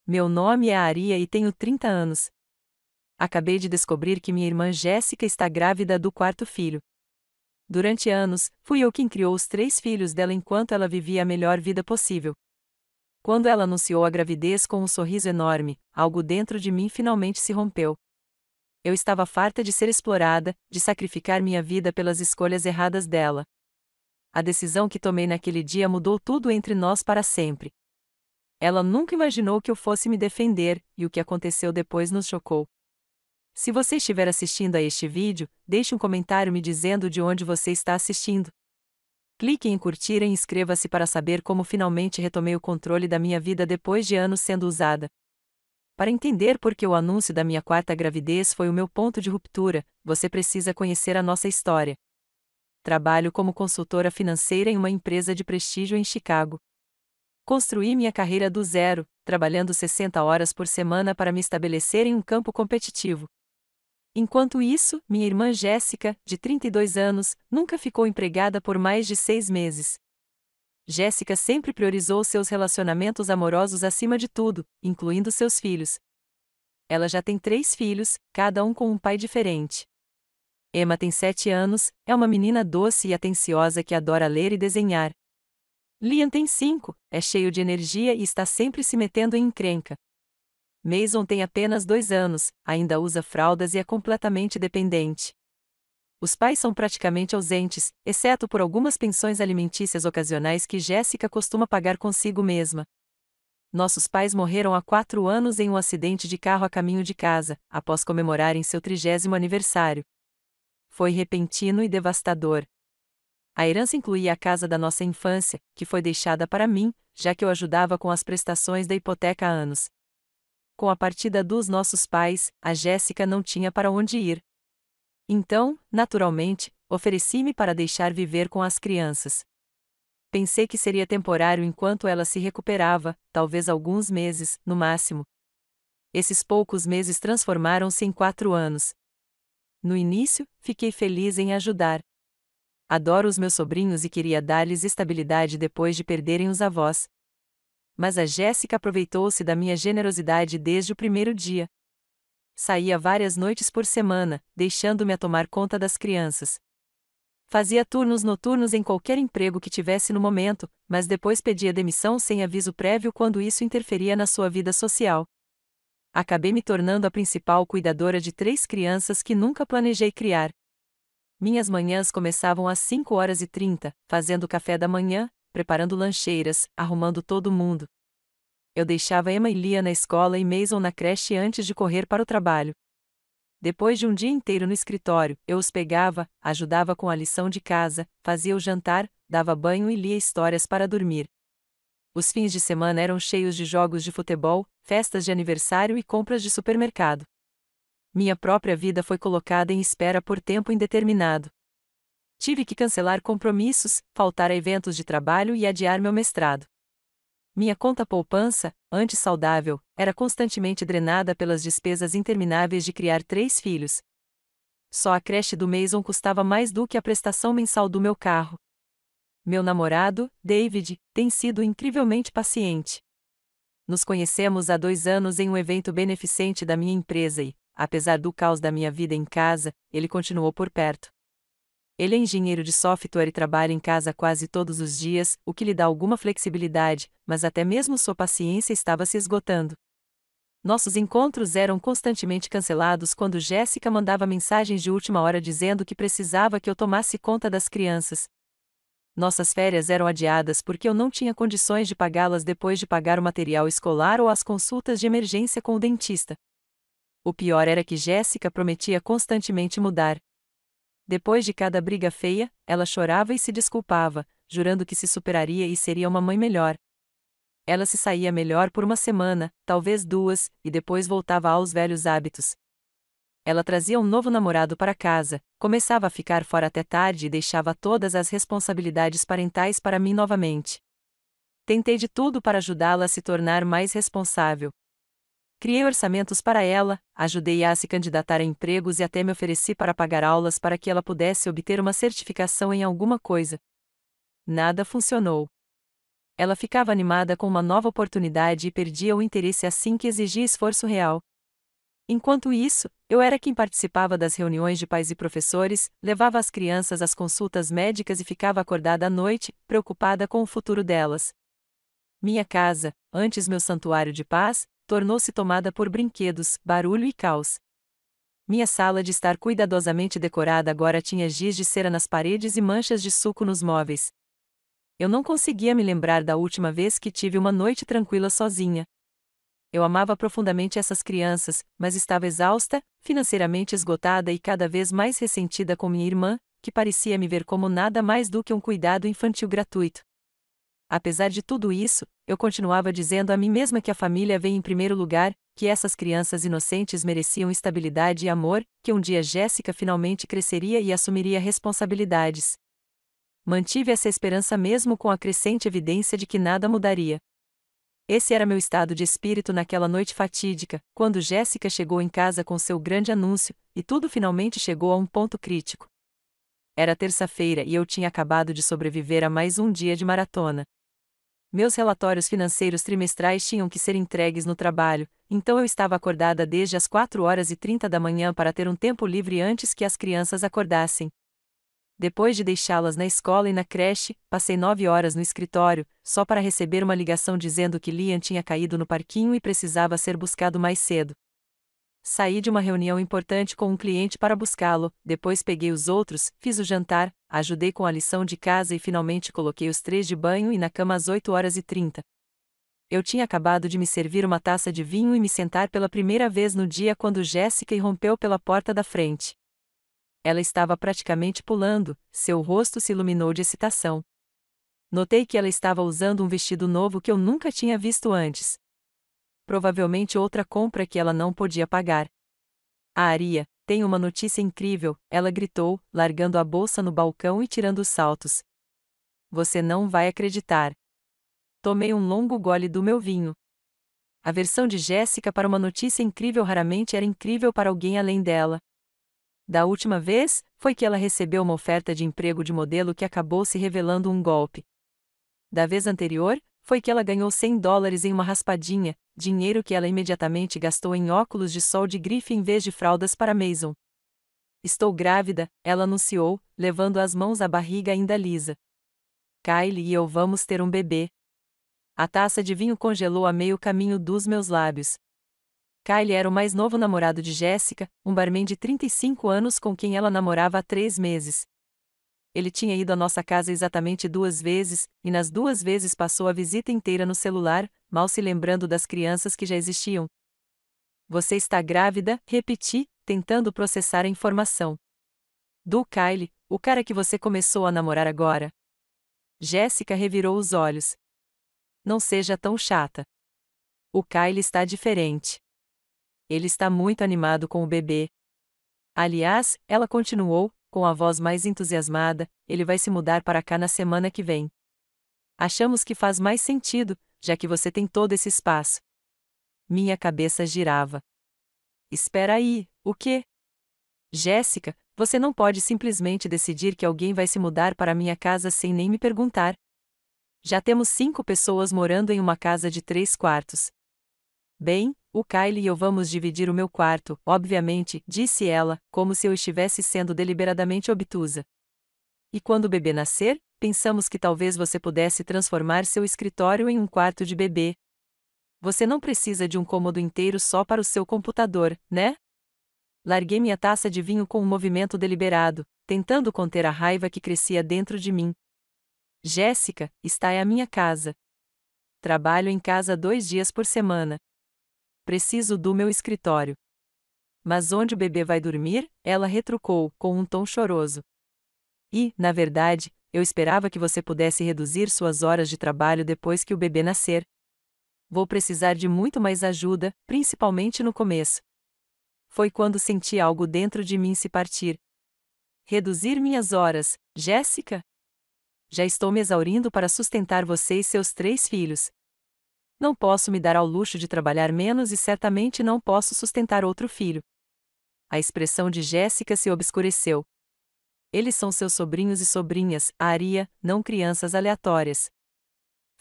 Meu nome é Aria e tenho 30 anos. Acabei de descobrir que minha irmã Jéssica está grávida do quarto filho. Durante anos, fui eu quem criou os 3 filhos dela enquanto ela vivia a melhor vida possível. Quando ela anunciou a gravidez com um sorriso enorme, algo dentro de mim finalmente se rompeu. Eu estava farta de ser explorada, de sacrificar minha vida pelas escolhas erradas dela. A decisão que tomei naquele dia mudou tudo entre nós para sempre. Ela nunca imaginou que eu fosse me defender, e o que aconteceu depois nos chocou. Se você estiver assistindo a este vídeo, deixe um comentário me dizendo de onde você está assistindo. Clique em curtir e inscreva-se para saber como finalmente retomei o controle da minha vida depois de anos sendo usada. Para entender por que o anúncio da minha quarta gravidez foi o meu ponto de ruptura, você precisa conhecer a nossa história. Trabalho como consultora financeira em uma empresa de prestígio em Chicago. Construí minha carreira do zero, trabalhando 60 horas por semana para me estabelecer em um campo competitivo. Enquanto isso, minha irmã Jéssica, de 32 anos, nunca ficou empregada por mais de 6 meses. Jéssica sempre priorizou seus relacionamentos amorosos acima de tudo, incluindo seus filhos. Ela já tem 3 filhos, cada um com um pai diferente. Emma tem 7 anos, é uma menina doce e atenciosa que adora ler e desenhar. Liam tem 5, é cheio de energia e está sempre se metendo em encrenca. Mason tem apenas 2 anos, ainda usa fraldas e é completamente dependente. Os pais são praticamente ausentes, exceto por algumas pensões alimentícias ocasionais que Jéssica costuma pagar consigo mesma. Nossos pais morreram há 4 anos em um acidente de carro a caminho de casa, após comemorarem seu 30º aniversário. Foi repentino e devastador. A herança incluía a casa da nossa infância, que foi deixada para mim, já que eu ajudava com as prestações da hipoteca há anos. Com a partida dos nossos pais, a Jéssica não tinha para onde ir. Então, naturalmente, ofereci-me para deixar viver com as crianças. Pensei que seria temporário enquanto ela se recuperava, talvez alguns meses, no máximo. Esses poucos meses transformaram-se em 4 anos. No início, fiquei feliz em ajudar. Adoro os meus sobrinhos e queria dar-lhes estabilidade depois de perderem os avós. Mas a Jéssica aproveitou-se da minha generosidade desde o primeiro dia. Saía várias noites por semana, deixando-me a tomar conta das crianças. Fazia turnos noturnos em qualquer emprego que tivesse no momento, mas depois pedia demissão sem aviso prévio quando isso interferia na sua vida social. Acabei me tornando a principal cuidadora de 3 crianças que nunca planejei criar. Minhas manhãs começavam às 5h30, fazendo café da manhã, preparando lancheiras, arrumando todo mundo. Eu deixava Emma e Lia na escola e Mason na creche antes de correr para o trabalho. Depois de um dia inteiro no escritório, eu os pegava, ajudava com a lição de casa, fazia o jantar, dava banho e lia histórias para dormir. Os fins de semana eram cheios de jogos de futebol, festas de aniversário e compras de supermercado. Minha própria vida foi colocada em espera por tempo indeterminado. Tive que cancelar compromissos, faltar a eventos de trabalho e adiar meu mestrado. Minha conta poupança, antes saudável, era constantemente drenada pelas despesas intermináveis de criar 3 filhos. Só a creche do Mason custava mais do que a prestação mensal do meu carro. Meu namorado, David, tem sido incrivelmente paciente. Nos conhecemos há 2 anos em um evento beneficente da minha empresa e, apesar do caos da minha vida em casa, ele continuou por perto. Ele é engenheiro de software e trabalha em casa quase todos os dias, o que lhe dá alguma flexibilidade, mas até mesmo sua paciência estava se esgotando. Nossos encontros eram constantemente cancelados quando Jéssica mandava mensagens de última hora dizendo que precisava que eu tomasse conta das crianças. Nossas férias eram adiadas porque eu não tinha condições de pagá-las depois de pagar o material escolar ou as consultas de emergência com o dentista. O pior era que Jéssica prometia constantemente mudar. Depois de cada briga feia, ela chorava e se desculpava, jurando que se superaria e seria uma mãe melhor. Ela se saía melhor por uma semana, talvez 2, e depois voltava aos velhos hábitos. Ela trazia um novo namorado para casa, começava a ficar fora até tarde e deixava todas as responsabilidades parentais para mim novamente. Tentei de tudo para ajudá-la a se tornar mais responsável. Criei orçamentos para ela, ajudei-a a se candidatar a empregos e até me ofereci para pagar aulas para que ela pudesse obter uma certificação em alguma coisa. Nada funcionou. Ela ficava animada com uma nova oportunidade e perdia o interesse assim que exigia esforço real. Enquanto isso, eu era quem participava das reuniões de pais e professores, levava as crianças às consultas médicas e ficava acordada à noite, preocupada com o futuro delas. Minha casa, antes meu santuário de paz, tornou-se tomada por brinquedos, barulho e caos. Minha sala de estar cuidadosamente decorada agora tinha giz de cera nas paredes e manchas de suco nos móveis. Eu não conseguia me lembrar da última vez que tive uma noite tranquila sozinha. Eu amava profundamente essas crianças, mas estava exausta, financeiramente esgotada e cada vez mais ressentida com minha irmã, que parecia me ver como nada mais do que um cuidado infantil gratuito. Apesar de tudo isso, eu continuava dizendo a mim mesma que a família vem em primeiro lugar, que essas crianças inocentes mereciam estabilidade e amor, que um dia Jéssica finalmente cresceria e assumiria responsabilidades. Mantive essa esperança mesmo com a crescente evidência de que nada mudaria. Esse era meu estado de espírito naquela noite fatídica, quando Jéssica chegou em casa com seu grande anúncio, e tudo finalmente chegou a um ponto crítico. Era terça-feira e eu tinha acabado de sobreviver a mais um dia de maratona. Meus relatórios financeiros trimestrais tinham que ser entregues no trabalho, então eu estava acordada desde as 4h30 da manhã para ter um tempo livre antes que as crianças acordassem. Depois de deixá-las na escola e na creche, passei 9 horas no escritório, só para receber uma ligação dizendo que Liam tinha caído no parquinho e precisava ser buscado mais cedo. Saí de uma reunião importante com um cliente para buscá-lo, depois peguei os outros, fiz o jantar, ajudei com a lição de casa e finalmente coloquei os 3 de banho e na cama às 8h30. Eu tinha acabado de me servir uma taça de vinho e me sentar pela primeira vez no dia quando Jéssica irrompeu pela porta da frente. Ela estava praticamente pulando, seu rosto se iluminou de excitação. Notei que ela estava usando um vestido novo que eu nunca tinha visto antes. Provavelmente outra compra que ela não podia pagar. "Ah, Aria, tenho uma notícia incrível", ela gritou, largando a bolsa no balcão e tirando os saltos. "Você não vai acreditar." Tomei um longo gole do meu vinho. A versão de Jéssica para uma notícia incrível raramente era incrível para alguém além dela. Da última vez, foi que ela recebeu uma oferta de emprego de modelo que acabou se revelando um golpe. Da vez anterior, foi que ela ganhou $100 em uma raspadinha, dinheiro que ela imediatamente gastou em óculos de sol de grife em vez de fraldas para Mason. "Estou grávida", ela anunciou, levando as mãos à barriga ainda lisa. "Kylie e eu vamos ter um bebê." A taça de vinho congelou a meio caminho dos meus lábios. Kylie era o mais novo namorado de Jéssica, um barman de 35 anos com quem ela namorava há 3 meses. Ele tinha ido à nossa casa exatamente 2 vezes, e nas 2 vezes passou a visita inteira no celular, mal se lembrando das crianças que já existiam. "Você está grávida", repeti, tentando processar a informação. "Do Kylie, o cara que você começou a namorar agora." Jéssica revirou os olhos. "Não seja tão chata. O Kylie está diferente. Ele está muito animado com o bebê. Aliás", ela continuou, com a voz mais entusiasmada, "ele vai se mudar para cá na semana que vem. Achamos que faz mais sentido, já que você tem todo esse espaço." Minha cabeça girava. "Espera aí, o quê?" "Jéssica, você não pode simplesmente decidir que alguém vai se mudar para minha casa sem nem me perguntar. Já temos 5 pessoas morando em uma casa de 3 quartos. Bem, o Kylie e eu vamos dividir o meu quarto, obviamente", disse ela, como se eu estivesse sendo deliberadamente obtusa. "E quando o bebê nascer, pensamos que talvez você pudesse transformar seu escritório em um quarto de bebê. Você não precisa de um cômodo inteiro só para o seu computador, né?" Larguei minha taça de vinho com um movimento deliberado, tentando conter a raiva que crescia dentro de mim. "Jéssica, esta é a minha casa. Trabalho em casa 2 dias por semana. Preciso do meu escritório." "Mas onde o bebê vai dormir?", ela retrucou, com um tom choroso. "E, na verdade, eu esperava que você pudesse reduzir suas horas de trabalho depois que o bebê nascer. Vou precisar de muito mais ajuda, principalmente no começo." Foi quando senti algo dentro de mim se partir. "Reduzir minhas horas, Jéssica? Já estou me exaurindo para sustentar você e seus 3 filhos. Não posso me dar ao luxo de trabalhar menos e certamente não posso sustentar outro filho." A expressão de Jéssica se obscureceu. "Eles são seus sobrinhos e sobrinhas, Aria, não crianças aleatórias."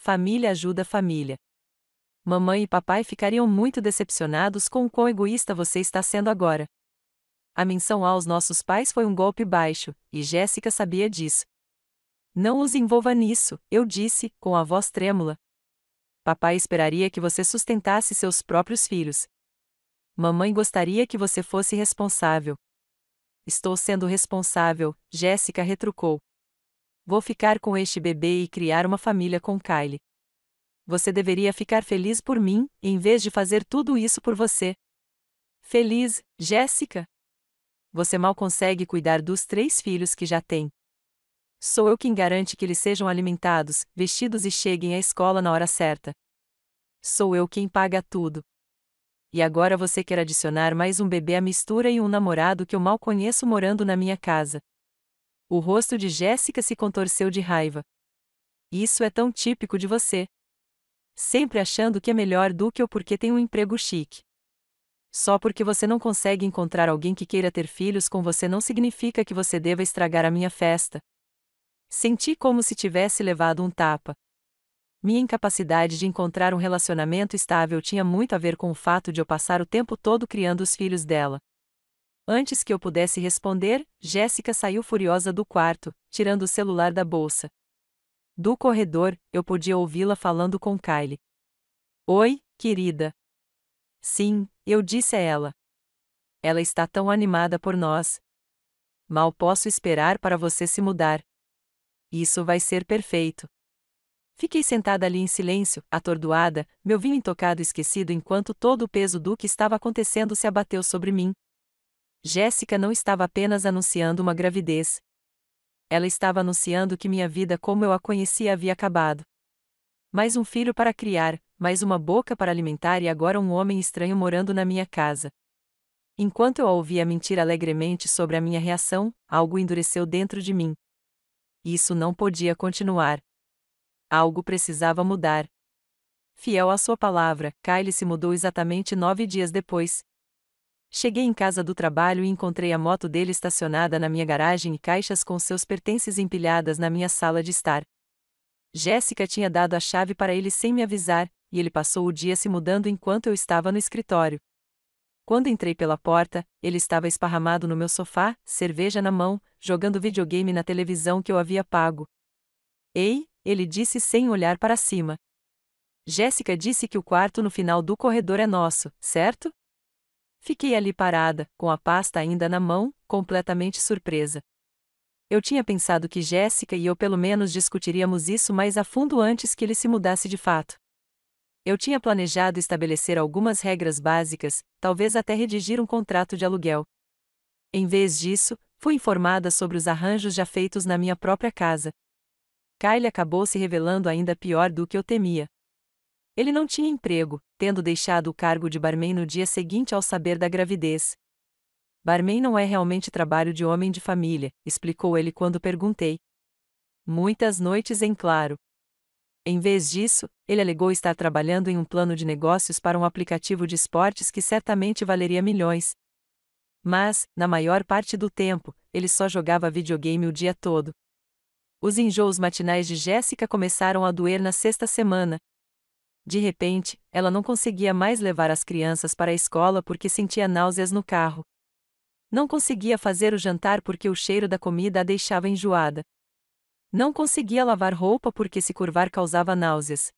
família ajuda família. Mamãe e papai ficariam muito decepcionados com o quão egoísta você está sendo agora. A menção aos nossos pais foi um golpe baixo, e Jéssica sabia disso. Não os envolva nisso, eu disse, com a voz trêmula. Papai esperaria que você sustentasse seus próprios filhos. Mamãe gostaria que você fosse responsável. Estou sendo responsável, Jéssica retrucou. Vou ficar com este bebê e criar uma família com Kylie. Você deveria ficar feliz por mim, em vez de fazer tudo isso por você. Feliz, Jéssica? Você mal consegue cuidar dos 3 filhos que já tem. Sou eu quem garante que eles sejam alimentados, vestidos e cheguem à escola na hora certa. Sou eu quem paga tudo. E agora você quer adicionar mais um bebê à mistura e um namorado que eu mal conheço morando na minha casa. O rosto de Jéssica se contorceu de raiva. Isso é tão típico de você. Sempre achando que é melhor do que eu porque tem um emprego chique. Só porque você não consegue encontrar alguém que queira ter filhos com você não significa que você deva estragar a minha festa. Senti como se tivesse levado um tapa. Minha incapacidade de encontrar um relacionamento estável tinha muito a ver com o fato de eu passar o tempo todo criando os filhos dela. Antes que eu pudesse responder, Jéssica saiu furiosa do quarto, tirando o celular da bolsa. Do corredor, eu podia ouvi-la falando com Kylie. Oi, querida. Sim, eu disse a ela. Ela está tão animada por nós. Mal posso esperar para você se mudar. Isso vai ser perfeito. Fiquei sentada ali em silêncio, atordoada, meu vinho intocado esquecido enquanto todo o peso do que estava acontecendo se abateu sobre mim. Jéssica não estava apenas anunciando uma gravidez. Ela estava anunciando que minha vida como eu a conhecia havia acabado. Mais um filho para criar, mais uma boca para alimentar e agora um homem estranho morando na minha casa. Enquanto eu a ouvia mentir alegremente sobre a minha reação, algo endureceu dentro de mim. Isso não podia continuar. Algo precisava mudar. Fiel à sua palavra, Kylie se mudou exatamente 9 dias depois. Cheguei em casa do trabalho e encontrei a moto dele estacionada na minha garagem e caixas com seus pertences empilhadas na minha sala de estar. Jéssica tinha dado a chave para ele sem me avisar, e ele passou o dia se mudando enquanto eu estava no escritório. Quando entrei pela porta, ele estava esparramado no meu sofá, cerveja na mão, jogando videogame na televisão que eu havia pago. Ei, ele disse sem olhar para cima. Jéssica disse que o quarto no final do corredor é nosso, certo? Fiquei ali parada, com a pasta ainda na mão, completamente surpresa. Eu tinha pensado que Jéssica e eu pelo menos discutiríamos isso mais a fundo antes que ele se mudasse de fato. Eu tinha planejado estabelecer algumas regras básicas, talvez até redigir um contrato de aluguel. Em vez disso, fui informada sobre os arranjos já feitos na minha própria casa. Kylie acabou se revelando ainda pior do que eu temia. Ele não tinha emprego, tendo deixado o cargo de barman no dia seguinte ao saber da gravidez. Barman não é realmente trabalho de homem de família, explicou ele quando perguntei. Muitas noites em claro. Em vez disso, ele alegou estar trabalhando em um plano de negócios para um aplicativo de esportes que certamente valeria milhões. Mas, na maior parte do tempo, ele só jogava videogame o dia todo. Os enjoos matinais de Jéssica começaram a doer na sexta semana. De repente, ela não conseguia mais levar as crianças para a escola porque sentia náuseas no carro. Não conseguia fazer o jantar porque o cheiro da comida a deixava enjoada. Não conseguia lavar roupa porque se curvar causava náuseas.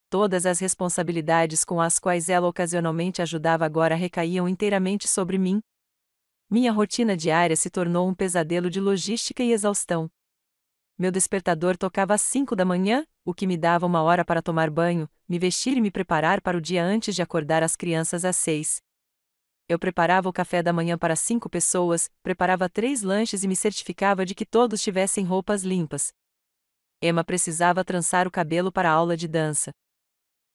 Todas as responsabilidades com as quais ela ocasionalmente ajudava agora recaíam inteiramente sobre mim. Minha rotina diária se tornou um pesadelo de logística e exaustão. Meu despertador tocava às 5 da manhã, o que me dava 1 hora para tomar banho, me vestir e me preparar para o dia antes de acordar as crianças às 6. Eu preparava o café da manhã para 5 pessoas, preparava 3 lanches e me certificava de que todos tivessem roupas limpas. Emma precisava trançar o cabelo para a aula de dança.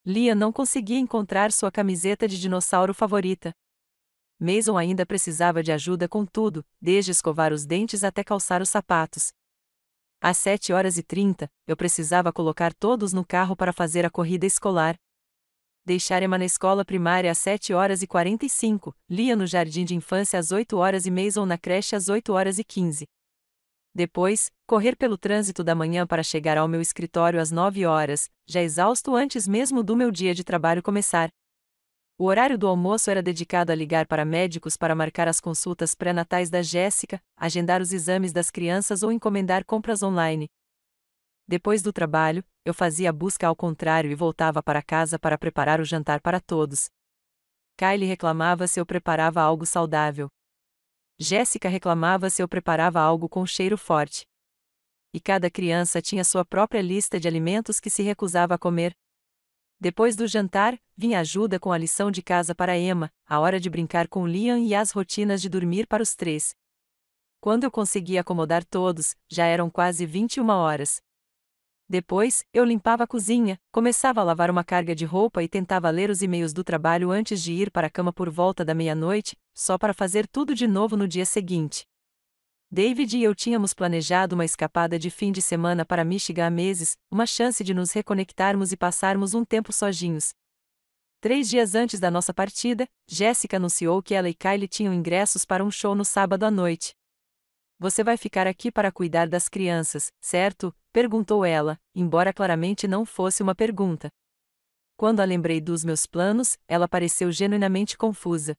Lia não conseguia encontrar sua camiseta de dinossauro favorita. Mason ainda precisava de ajuda com tudo, desde escovar os dentes até calçar os sapatos. Às 7h30, eu precisava colocar todos no carro para fazer a corrida escolar. Deixar Emma na escola primária às 7h45, Lia no jardim de infância às 8h e Mason na creche às 8h15. Depois, correr pelo trânsito da manhã para chegar ao meu escritório às 9 horas, já exausto antes mesmo do meu dia de trabalho começar. O horário do almoço era dedicado a ligar para médicos para marcar as consultas pré-natais da Jéssica, agendar os exames das crianças ou encomendar compras online. Depois do trabalho, eu fazia a busca ao contrário e voltava para casa para preparar o jantar para todos. Kylie reclamava se eu preparava algo saudável. Jéssica reclamava se eu preparava algo com cheiro forte. E cada criança tinha sua própria lista de alimentos que se recusava a comer. Depois do jantar, vinha ajuda com a lição de casa para Emma, a hora de brincar com Liam e as rotinas de dormir para os três. Quando eu conseguia acomodar todos, já eram quase 21 horas. Depois, eu limpava a cozinha, começava a lavar uma carga de roupa e tentava ler os e-mails do trabalho antes de ir para a cama por volta da meia-noite, só para fazer tudo de novo no dia seguinte. David e eu tínhamos planejado uma escapada de fim de semana para Michigan há meses, uma chance de nos reconectarmos e passarmos um tempo sozinhos. 3 dias antes da nossa partida, Jéssica anunciou que ela e Kylie tinham ingressos para um show no sábado à noite. Você vai ficar aqui para cuidar das crianças, certo? Perguntou ela, embora claramente não fosse uma pergunta. Quando a lembrei dos meus planos, ela pareceu genuinamente confusa.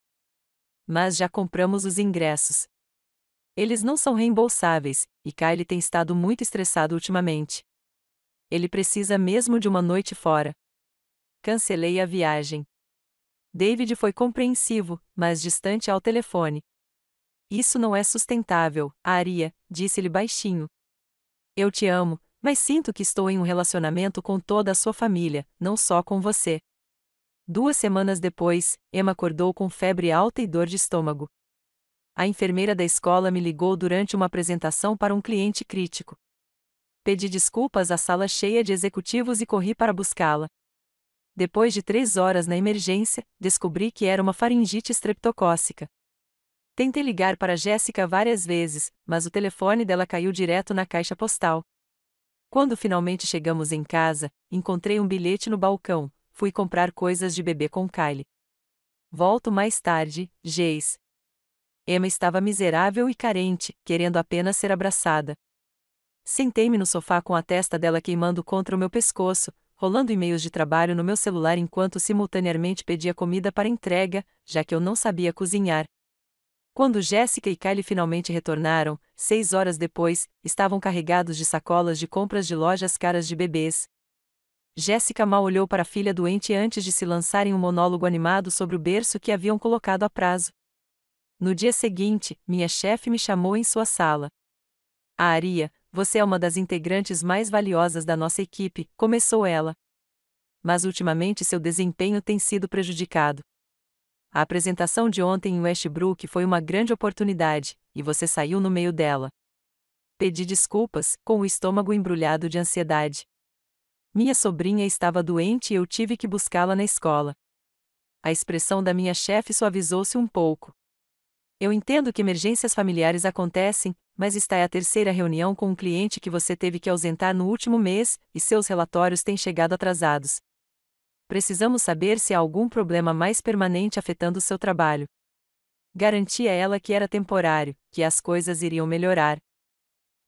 Mas já compramos os ingressos. Eles não são reembolsáveis, e Kylie tem estado muito estressado ultimamente. Ele precisa mesmo de uma noite fora. Cancelei a viagem. David foi compreensivo, mas distante ao telefone. Isso não é sustentável, Aria, disse-lhe baixinho. Eu te amo, mas sinto que estou em um relacionamento com toda a sua família, não só com você. 2 semanas depois, Emma acordou com febre alta e dor de estômago. A enfermeira da escola me ligou durante uma apresentação para um cliente crítico. Pedi desculpas à sala cheia de executivos e corri para buscá-la. Depois de 3 horas na emergência, descobri que era uma faringite estreptocócica. Tentei ligar para Jéssica várias vezes, mas o telefone dela caiu direto na caixa postal. Quando finalmente chegamos em casa, encontrei um bilhete no balcão. Fui comprar coisas de bebê com Kylie. Volto mais tarde, Jace. Emma estava miserável e carente, querendo apenas ser abraçada. Sentei-me no sofá com a testa dela queimando contra o meu pescoço, rolando e-mails de trabalho no meu celular enquanto simultaneamente pedia comida para entrega, já que eu não sabia cozinhar. Quando Jéssica e Kylie finalmente retornaram, 6 horas depois, estavam carregados de sacolas de compras de lojas caras de bebês. Jéssica mal olhou para a filha doente antes de se lançar em um monólogo animado sobre o berço que haviam colocado a prazo. No dia seguinte, minha chefe me chamou em sua sala. Aria, você é uma das integrantes mais valiosas da nossa equipe, começou ela. Mas ultimamente seu desempenho tem sido prejudicado. A apresentação de ontem em Westbrook foi uma grande oportunidade, e você saiu no meio dela. Pedi desculpas, com o estômago embrulhado de ansiedade. Minha sobrinha estava doente e eu tive que buscá-la na escola. A expressão da minha chefe suavizou-se um pouco. Eu entendo que emergências familiares acontecem, mas esta é a 3ª reunião com um cliente que você teve que ausentar no último mês, e seus relatórios têm chegado atrasados. Precisamos saber se há algum problema mais permanente afetando seu trabalho. Garanti a ela que era temporário, que as coisas iriam melhorar.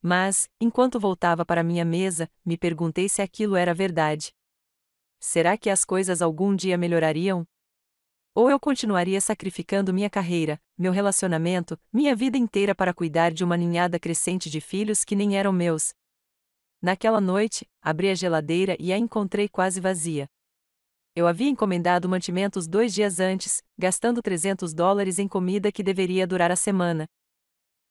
Mas, enquanto voltava para minha mesa, me perguntei se aquilo era verdade. Será que as coisas algum dia melhorariam? Ou eu continuaria sacrificando minha carreira, meu relacionamento, minha vida inteira para cuidar de uma ninhada crescente de filhos que nem eram meus? Naquela noite, abri a geladeira e a encontrei quase vazia. Eu havia encomendado mantimentos 2 dias antes, gastando $300 em comida que deveria durar a semana.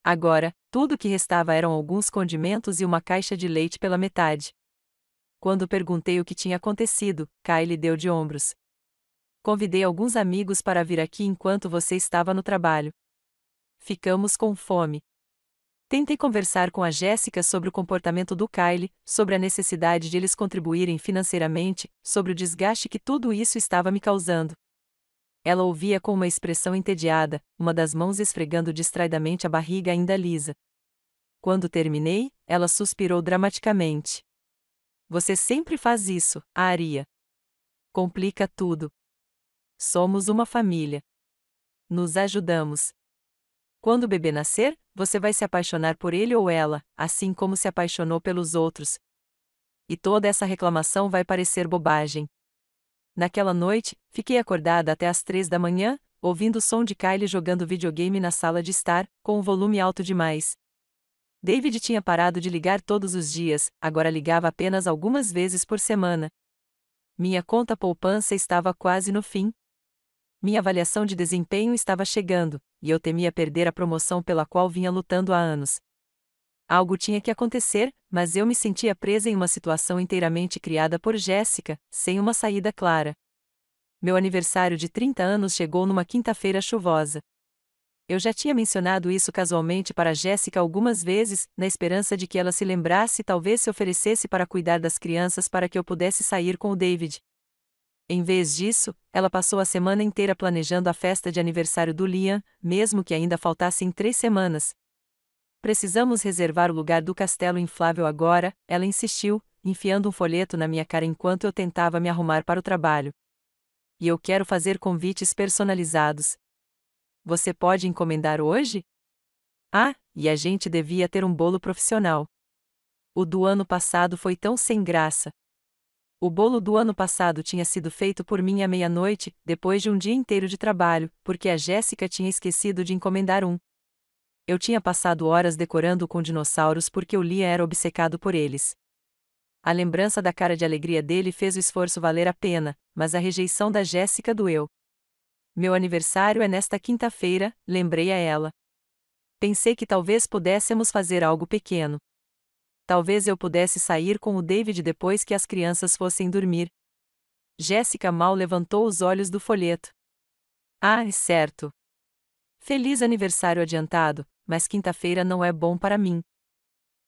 Agora, tudo o que restava eram alguns condimentos e uma caixa de leite pela metade. Quando perguntei o que tinha acontecido, Kylie deu de ombros. Convidei alguns amigos para vir aqui enquanto você estava no trabalho. Ficamos com fome. Tentei conversar com a Jéssica sobre o comportamento do Kylie, sobre a necessidade de eles contribuírem financeiramente, sobre o desgaste que tudo isso estava me causando. Ela ouvia com uma expressão entediada, uma das mãos esfregando distraidamente a barriga ainda lisa. Quando terminei, ela suspirou dramaticamente. Você sempre faz isso, Aria. Complica tudo. Somos uma família. Nos ajudamos. Quando o bebê nascer, você vai se apaixonar por ele ou ela, assim como se apaixonou pelos outros. E toda essa reclamação vai parecer bobagem. Naquela noite, fiquei acordada até às 3 da manhã, ouvindo o som de Kylie jogando videogame na sala de estar, com o volume alto demais. David tinha parado de ligar todos os dias, agora ligava apenas algumas vezes por semana. Minha conta poupança estava quase no fim. Minha avaliação de desempenho estava chegando, e eu temia perder a promoção pela qual vinha lutando há anos. Algo tinha que acontecer, mas eu me sentia presa em uma situação inteiramente criada por Jéssica, sem uma saída clara. Meu aniversário de 30 anos chegou numa quinta-feira chuvosa. Eu já tinha mencionado isso casualmente para Jéssica algumas vezes, na esperança de que ela se lembrasse e talvez se oferecesse para cuidar das crianças para que eu pudesse sair com o David. Em vez disso, ela passou a semana inteira planejando a festa de aniversário do Liam, mesmo que ainda faltassem 3 semanas. Precisamos reservar o lugar do castelo inflável agora, ela insistiu, enfiando um folheto na minha cara enquanto eu tentava me arrumar para o trabalho. E eu quero fazer convites personalizados. Você pode encomendar hoje? Ah, e a gente devia ter um bolo profissional. O do ano passado foi tão sem graça. O bolo do ano passado tinha sido feito por mim à meia-noite, depois de um dia inteiro de trabalho, porque a Jéssica tinha esquecido de encomendar um. Eu tinha passado horas decorando com dinossauros porque o Liam era obcecado por eles. A lembrança da cara de alegria dele fez o esforço valer a pena, mas a rejeição da Jéssica doeu. Meu aniversário é nesta quinta-feira, lembrei a ela. Pensei que talvez pudéssemos fazer algo pequeno. Talvez eu pudesse sair com o David depois que as crianças fossem dormir. Jéssica mal levantou os olhos do folheto. Ah, é certo. Feliz aniversário adiantado, mas quinta-feira não é bom para mim.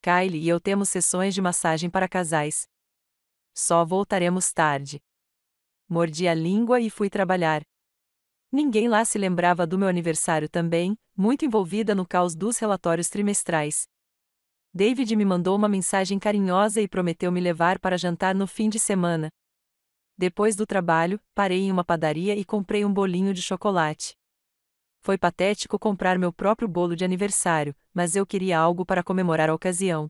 Kylie e eu temos sessões de massagem para casais. Só voltaremos tarde. Mordi a língua e fui trabalhar. Ninguém lá se lembrava do meu aniversário também, muito envolvida no caos dos relatórios trimestrais. David me mandou uma mensagem carinhosa e prometeu me levar para jantar no fim de semana. Depois do trabalho, parei em uma padaria e comprei um bolinho de chocolate. Foi patético comprar meu próprio bolo de aniversário, mas eu queria algo para comemorar a ocasião.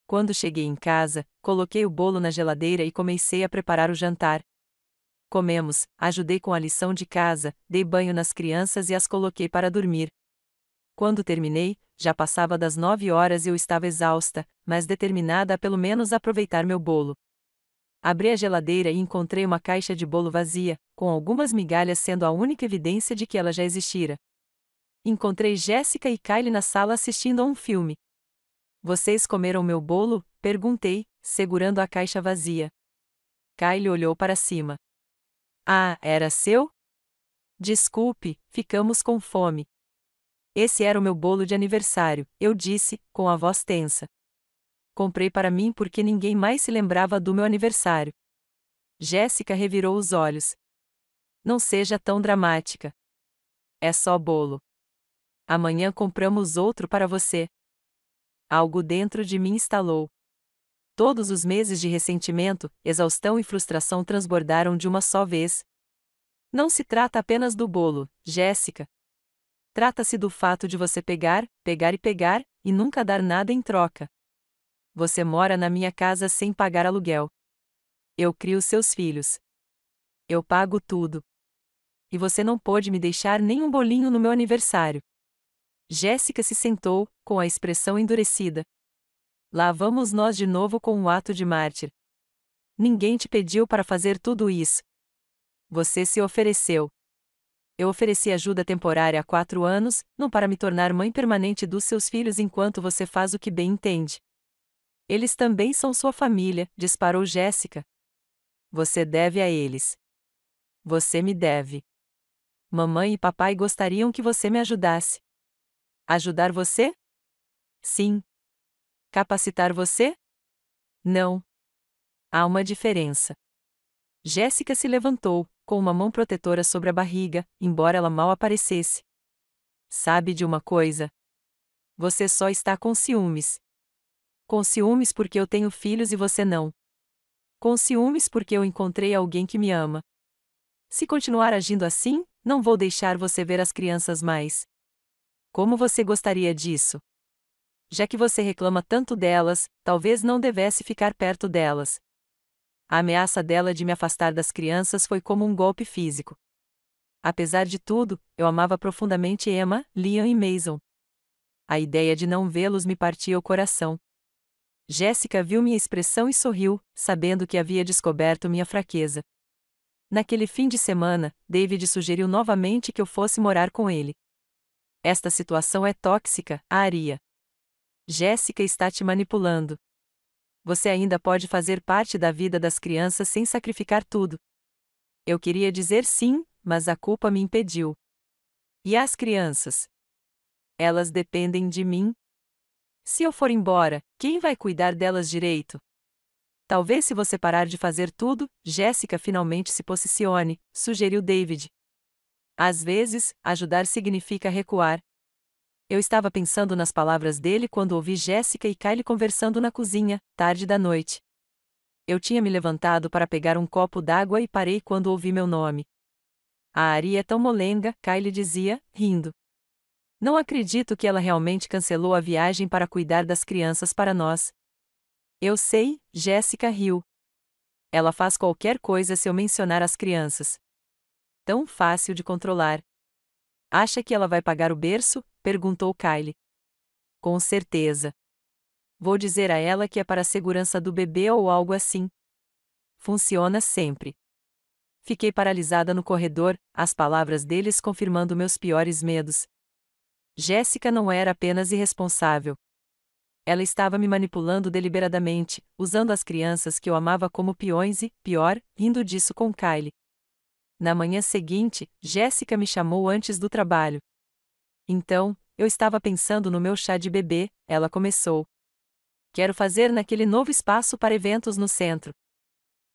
Quando cheguei em casa, coloquei o bolo na geladeira e comecei a preparar o jantar. Comemos, ajudei com a lição de casa, dei banho nas crianças e as coloquei para dormir. Quando terminei, já passava das 9 horas e eu estava exausta, mas determinada a pelo menos aproveitar meu bolo. Abri a geladeira e encontrei uma caixa de bolo vazia, com algumas migalhas sendo a única evidência de que ela já existira. Encontrei Jéssica e Kylie na sala assistindo a um filme. Vocês comeram meu bolo? Perguntei, segurando a caixa vazia. Kylie olhou para cima. Ah, era seu? Desculpe, ficamos com fome. Esse era o meu bolo de aniversário, eu disse, com a voz tensa. Comprei para mim porque ninguém mais se lembrava do meu aniversário. Jéssica revirou os olhos. Não seja tão dramática. É só bolo. Amanhã compramos outro para você. Algo dentro de mim estalou. Todos os meses de ressentimento, exaustão e frustração transbordaram de uma só vez. Não se trata apenas do bolo, Jéssica. Trata-se do fato de você pegar, pegar e pegar, e nunca dar nada em troca. Você mora na minha casa sem pagar aluguel. Eu crio seus filhos. Eu pago tudo. E você não pôde me deixar nem um bolinho no meu aniversário. Jéssica se sentou, com a expressão endurecida. Lá vamos nós de novo com um ato de mártir. Ninguém te pediu para fazer tudo isso. Você se ofereceu. Eu ofereci ajuda temporária há 4 anos, não para me tornar mãe permanente dos seus filhos enquanto você faz o que bem entende. Eles também são sua família, disparou Jéssica. Você deve a eles. Você me deve. Mamãe e papai gostariam que você me ajudasse. Ajudar você? Sim. Capacitar você? Não. Há uma diferença. Jéssica se levantou, com uma mão protetora sobre a barriga, embora ela mal aparecesse. Sabe de uma coisa? Você só está com ciúmes. Com ciúmes porque eu tenho filhos e você não. Com ciúmes porque eu encontrei alguém que me ama. Se continuar agindo assim, não vou deixar você ver as crianças mais. Como você gostaria disso? Já que você reclama tanto delas, talvez não devesse ficar perto delas. A ameaça dela de me afastar das crianças foi como um golpe físico. Apesar de tudo, eu amava profundamente Emma, Liam e Mason. A ideia de não vê-los me partia o coração. Jéssica viu minha expressão e sorriu, sabendo que havia descoberto minha fraqueza. Naquele fim de semana, David sugeriu novamente que eu fosse morar com ele. Esta situação é tóxica, Aria. Jéssica está te manipulando. Você ainda pode fazer parte da vida das crianças sem sacrificar tudo. Eu queria dizer sim, mas a culpa me impediu. E as crianças? Elas dependem de mim. Se eu for embora, quem vai cuidar delas direito? Talvez se você parar de fazer tudo, Jéssica finalmente se posicione, sugeriu David. Às vezes, ajudar significa recuar. Eu estava pensando nas palavras dele quando ouvi Jéssica e Kylie conversando na cozinha, tarde da noite. Eu tinha me levantado para pegar um copo d'água e parei quando ouvi meu nome. A Aria é tão molenga, Kylie dizia, rindo. Não acredito que ela realmente cancelou a viagem para cuidar das crianças para nós. Eu sei, Jéssica riu. Ela faz qualquer coisa se eu mencionar as crianças. Tão fácil de controlar. Acha que ela vai pagar o berço? Perguntou Kylie. Com certeza. Vou dizer a ela que é para a segurança do bebê ou algo assim. Funciona sempre. Fiquei paralisada no corredor, as palavras deles confirmando meus piores medos. Jéssica não era apenas irresponsável. Ela estava me manipulando deliberadamente, usando as crianças que eu amava como peões e, pior, rindo disso com Kylie. Na manhã seguinte, Jéssica me chamou antes do trabalho. Então, eu estava pensando no meu chá de bebê, ela começou. Quero fazer naquele novo espaço para eventos no centro.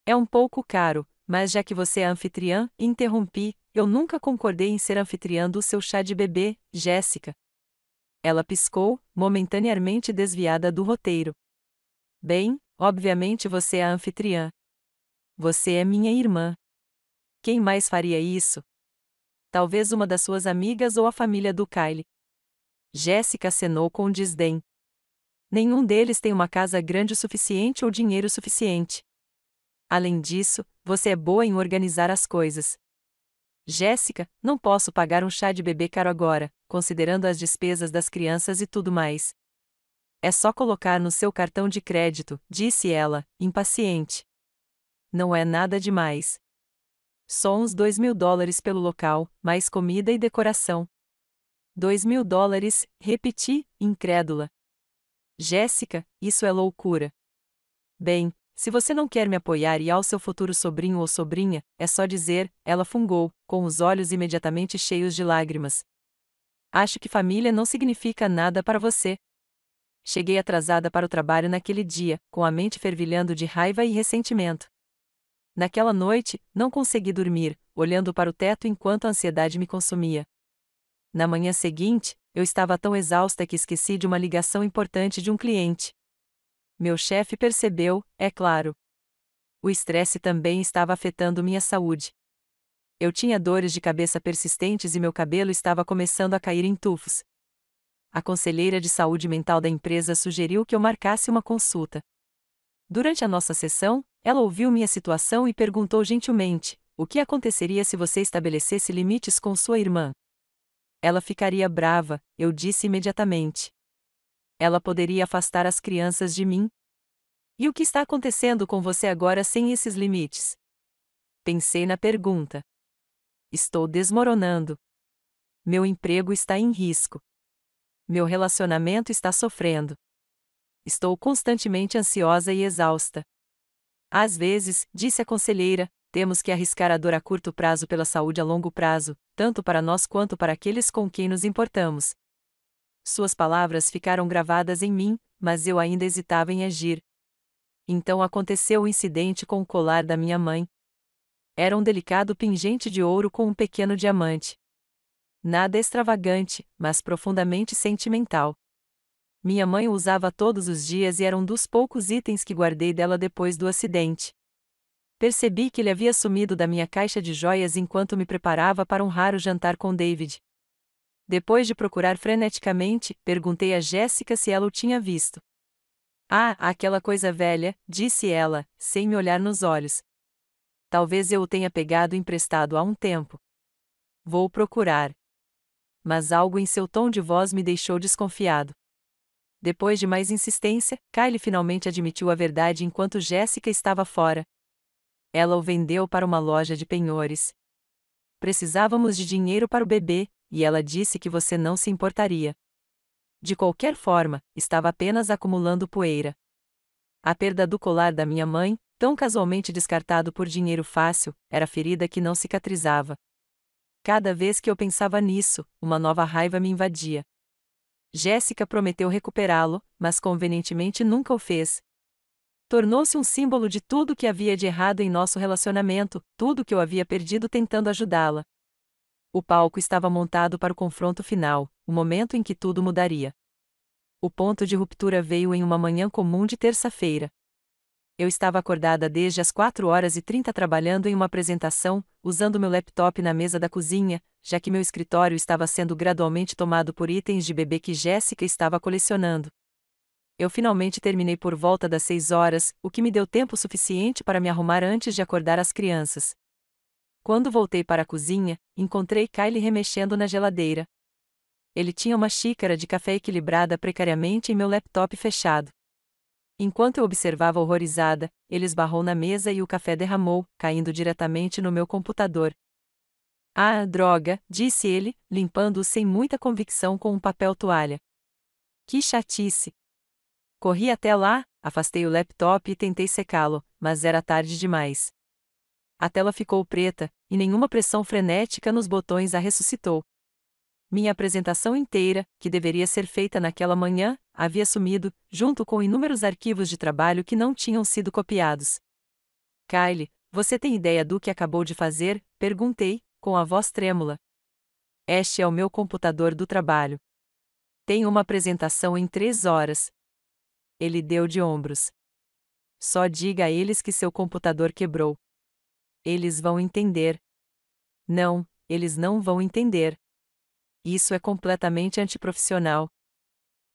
É um pouco caro, mas já que você é anfitriã, interrompi, eu nunca concordei em ser anfitriã do seu chá de bebê, Jéssica. Ela piscou, momentaneamente desviada do roteiro. Bem, obviamente você é a anfitriã. Você é minha irmã. Quem mais faria isso? Talvez uma das suas amigas ou a família do Kylie. Jéssica acenou com desdém. Nenhum deles tem uma casa grande o suficiente ou dinheiro suficiente. Além disso, você é boa em organizar as coisas. Jéssica, não posso pagar um chá de bebê caro agora, considerando as despesas das crianças e tudo mais. É só colocar no seu cartão de crédito, disse ela, impaciente. Não é nada demais. Só uns $2.000 pelo local, mais comida e decoração. $2.000, repeti, incrédula. Jéssica, isso é loucura. Bem, se você não quer me apoiar e ao seu futuro sobrinho ou sobrinha, é só dizer, ela fungou, com os olhos imediatamente cheios de lágrimas. Acho que família não significa nada para você. Cheguei atrasada para o trabalho naquele dia, com a mente fervilhando de raiva e ressentimento. Naquela noite, não consegui dormir, olhando para o teto enquanto a ansiedade me consumia. Na manhã seguinte, eu estava tão exausta que esqueci de uma ligação importante de um cliente. Meu chefe percebeu, é claro. O estresse também estava afetando minha saúde. Eu tinha dores de cabeça persistentes e meu cabelo estava começando a cair em tufos. A conselheira de saúde mental da empresa sugeriu que eu marcasse uma consulta. Durante a nossa sessão, ela ouviu minha situação e perguntou gentilmente: o que aconteceria se você estabelecesse limites com sua irmã? Ela ficaria brava, eu disse imediatamente. Ela poderia afastar as crianças de mim? E o que está acontecendo com você agora sem esses limites? Pensei na pergunta. Estou desmoronando. Meu emprego está em risco. Meu relacionamento está sofrendo. Estou constantemente ansiosa e exausta. Às vezes, disse a conselheira, temos que arriscar a dor a curto prazo pela saúde a longo prazo, tanto para nós quanto para aqueles com quem nos importamos. Suas palavras ficaram gravadas em mim, mas eu ainda hesitava em agir. Então aconteceu o incidente com o colar da minha mãe. Era um delicado pingente de ouro com um pequeno diamante. Nada extravagante, mas profundamente sentimental. Minha mãe o usava todos os dias e era um dos poucos itens que guardei dela depois do acidente. Percebi que ele havia sumido da minha caixa de joias enquanto me preparava para um raro jantar com David. Depois de procurar freneticamente, perguntei a Jéssica se ela o tinha visto. Ah, aquela coisa velha, disse ela, sem me olhar nos olhos. Talvez eu o tenha pegado emprestado há um tempo. Vou procurar. Mas algo em seu tom de voz me deixou desconfiado. Depois de mais insistência, Kylie finalmente admitiu a verdade enquanto Jéssica estava fora. Ela o vendeu para uma loja de penhores. Precisávamos de dinheiro para o bebê, e ela disse que você não se importaria. De qualquer forma, estava apenas acumulando poeira. A perda do colar da minha mãe, tão casualmente descartado por dinheiro fácil, era ferida que não cicatrizava. Cada vez que eu pensava nisso, uma nova raiva me invadia. Jéssica prometeu recuperá-lo, mas convenientemente nunca o fez. Tornou-se um símbolo de tudo que havia de errado em nosso relacionamento, tudo que eu havia perdido tentando ajudá-la. O palco estava montado para o confronto final, o momento em que tudo mudaria. O ponto de ruptura veio em uma manhã comum de terça-feira. Eu estava acordada desde as 4h30 trabalhando em uma apresentação, usando meu laptop na mesa da cozinha, já que meu escritório estava sendo gradualmente tomado por itens de bebê que Jéssica estava colecionando. Eu finalmente terminei por volta das 6h, o que me deu tempo suficiente para me arrumar antes de acordar as crianças. Quando voltei para a cozinha, encontrei Kylie remexendo na geladeira. Ele tinha uma xícara de café equilibrada precariamente em meu laptop fechado. Enquanto eu observava horrorizada, ele esbarrou na mesa e o café derramou, caindo diretamente no meu computador. Ah, droga, disse ele, limpando-o sem muita convicção com um papel toalha. Que chatice! Corri até lá, afastei o laptop e tentei secá-lo, mas era tarde demais. A tela ficou preta, e nenhuma pressão frenética nos botões a ressuscitou. Minha apresentação inteira, que deveria ser feita naquela manhã, havia sumido, junto com inúmeros arquivos de trabalho que não tinham sido copiados. Kylie, você tem ideia do que acabou de fazer? Perguntei, com a voz trêmula. Este é o meu computador do trabalho. Tenho uma apresentação em 3 horas. Ele deu de ombros. Só diga a eles que seu computador quebrou. Eles vão entender. Não, eles não vão entender. Isso é completamente antiprofissional.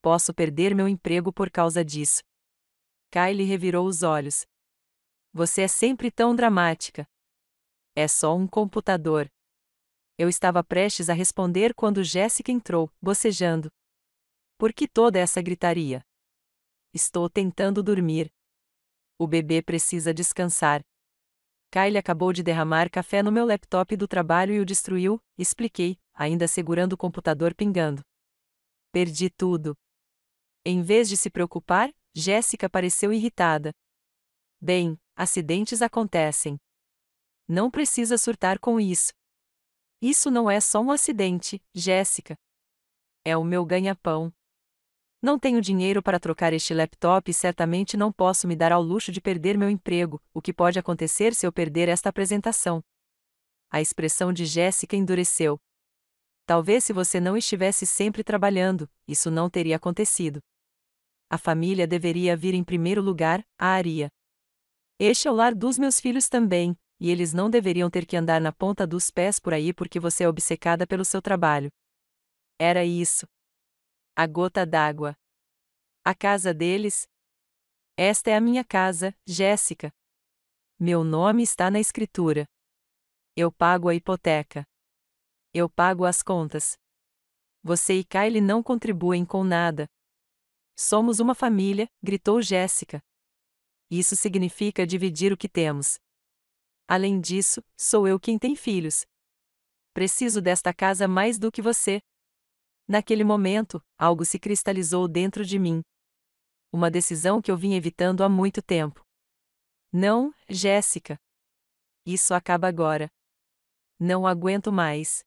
Posso perder meu emprego por causa disso. Kylie revirou os olhos. Você é sempre tão dramática. É só um computador. Eu estava prestes a responder quando Jéssica entrou, bocejando. Por que toda essa gritaria? Estou tentando dormir. O bebê precisa descansar. Kylie acabou de derramar café no meu laptop do trabalho e o destruiu, expliquei, ainda segurando o computador pingando. Perdi tudo. Em vez de se preocupar, Jéssica pareceu irritada. Bem, acidentes acontecem. Não precisa surtar com isso. Isso não é só um acidente, Jéssica. É o meu ganha-pão. Não tenho dinheiro para trocar este laptop e certamente não posso me dar ao luxo de perder meu emprego, o que pode acontecer se eu perder esta apresentação. A expressão de Jéssica endureceu. Talvez se você não estivesse sempre trabalhando, isso não teria acontecido. A família deveria vir em primeiro lugar, a Aria. Este é o lar dos meus filhos também, e eles não deveriam ter que andar na ponta dos pés por aí porque você é obcecada pelo seu trabalho. Era isso. A gota d'água. A casa deles? Esta é a minha casa, Jéssica. Meu nome está na escritura. Eu pago a hipoteca. Eu pago as contas. Você e Kylie não contribuem com nada. Somos uma família, gritou Jéssica. Isso significa dividir o que temos. Além disso, sou eu quem tem filhos. Preciso desta casa mais do que você. Naquele momento, algo se cristalizou dentro de mim. Uma decisão que eu vim evitando há muito tempo. Não, Jéssica. Isso acaba agora. Não aguento mais.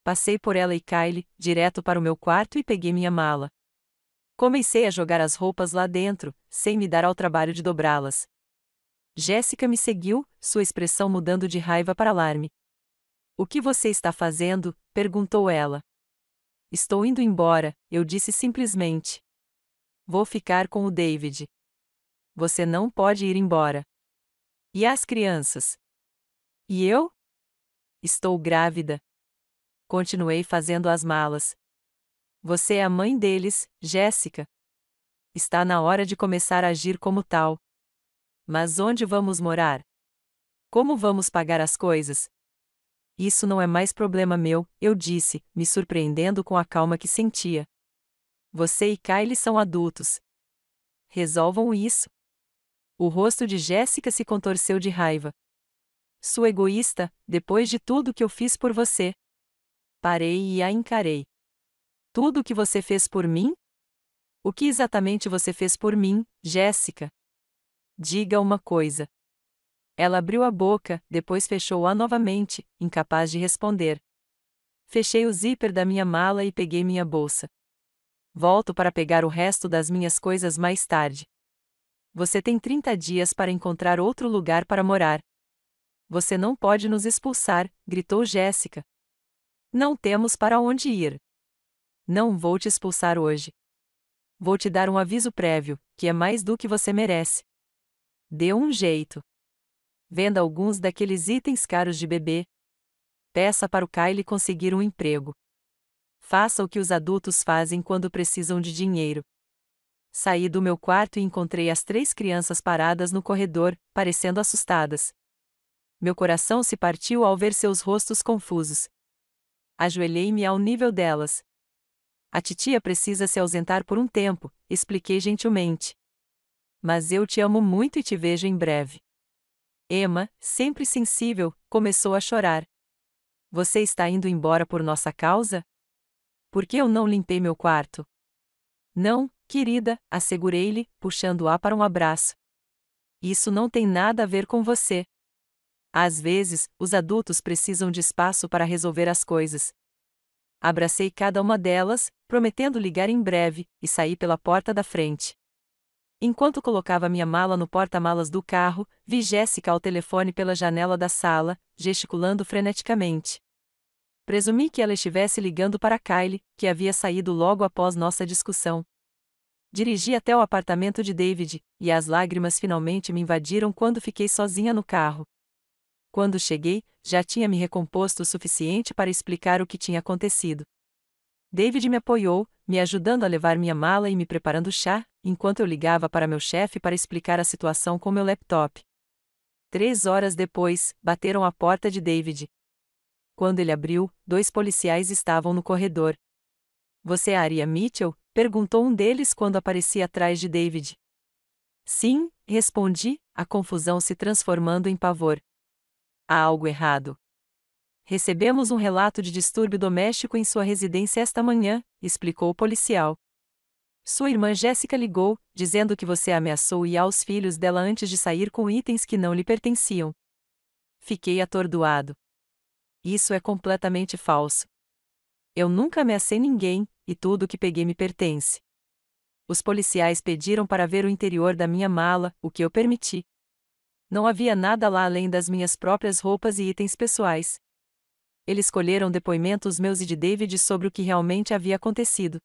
Passei por ela e Kylie, direto para o meu quarto e peguei minha mala. Comecei a jogar as roupas lá dentro, sem me dar ao trabalho de dobrá-las. Jéssica me seguiu, sua expressão mudando de raiva para alarme. O que você está fazendo? Perguntou ela. Estou indo embora, eu disse simplesmente. Vou ficar com o David. Você não pode ir embora. E as crianças? E eu? Estou grávida. Continuei fazendo as malas. Você é a mãe deles, Jéssica. Está na hora de começar a agir como tal. Mas onde vamos morar? Como vamos pagar as coisas? Isso não é mais problema meu, eu disse, me surpreendendo com a calma que sentia. Você e Kylie são adultos. Resolvam isso. O rosto de Jéssica se contorceu de raiva. Sua egoísta, depois de tudo que eu fiz por você. Parei e a encarei. Tudo o que você fez por mim? O que exatamente você fez por mim, Jéssica? Diga uma coisa. Ela abriu a boca, depois fechou-a novamente, incapaz de responder. Fechei o zíper da minha mala e peguei minha bolsa. Volto para pegar o resto das minhas coisas mais tarde. Você tem 30 dias para encontrar outro lugar para morar. Você não pode nos expulsar, gritou Jéssica. Não temos para onde ir. Não vou te expulsar hoje. Vou te dar um aviso prévio, que é mais do que você merece. Dê um jeito. Venda alguns daqueles itens caros de bebê. Peça para o Kylie conseguir um emprego. Faça o que os adultos fazem quando precisam de dinheiro. Saí do meu quarto e encontrei as 3 crianças paradas no corredor, parecendo assustadas. Meu coração se partiu ao ver seus rostos confusos. Ajoelhei-me ao nível delas. A titia precisa se ausentar por um tempo, expliquei gentilmente. Mas eu te amo muito e te vejo em breve. Emma, sempre sensível, começou a chorar. Você está indo embora por nossa causa? Por que eu não limpei meu quarto? Não, querida, assegurei-lhe, puxando-a para um abraço. Isso não tem nada a ver com você. Às vezes, os adultos precisam de espaço para resolver as coisas. Abracei cada uma delas, prometendo ligar em breve, e saí pela porta da frente. Enquanto colocava minha mala no porta-malas do carro, vi Jéssica ao telefone pela janela da sala, gesticulando freneticamente. Presumi que ela estivesse ligando para Kylie, que havia saído logo após nossa discussão. Dirigi até o apartamento de David, e as lágrimas finalmente me invadiram quando fiquei sozinha no carro. Quando cheguei, já tinha me recomposto o suficiente para explicar o que tinha acontecido. David me apoiou, me ajudando a levar minha mala e me preparando chá, enquanto eu ligava para meu chefe para explicar a situação com meu laptop. 3 horas depois, bateram à porta de David. Quando ele abriu, 2 policiais estavam no corredor. Você é a Aria Mitchell? Perguntou um deles quando apareci atrás de David. Sim, respondi, a confusão se transformando em pavor. Há algo errado. Recebemos um relato de distúrbio doméstico em sua residência esta manhã, explicou o policial. Sua irmã Jéssica ligou, dizendo que você ameaçou e aos filhos dela antes de sair com itens que não lhe pertenciam. Fiquei atordoado. Isso é completamente falso. Eu nunca ameacei ninguém, e tudo o que peguei me pertence. Os policiais pediram para ver o interior da minha mala, o que eu permiti. Não havia nada lá além das minhas próprias roupas e itens pessoais. Eles colheram depoimentos meus e de David sobre o que realmente havia acontecido.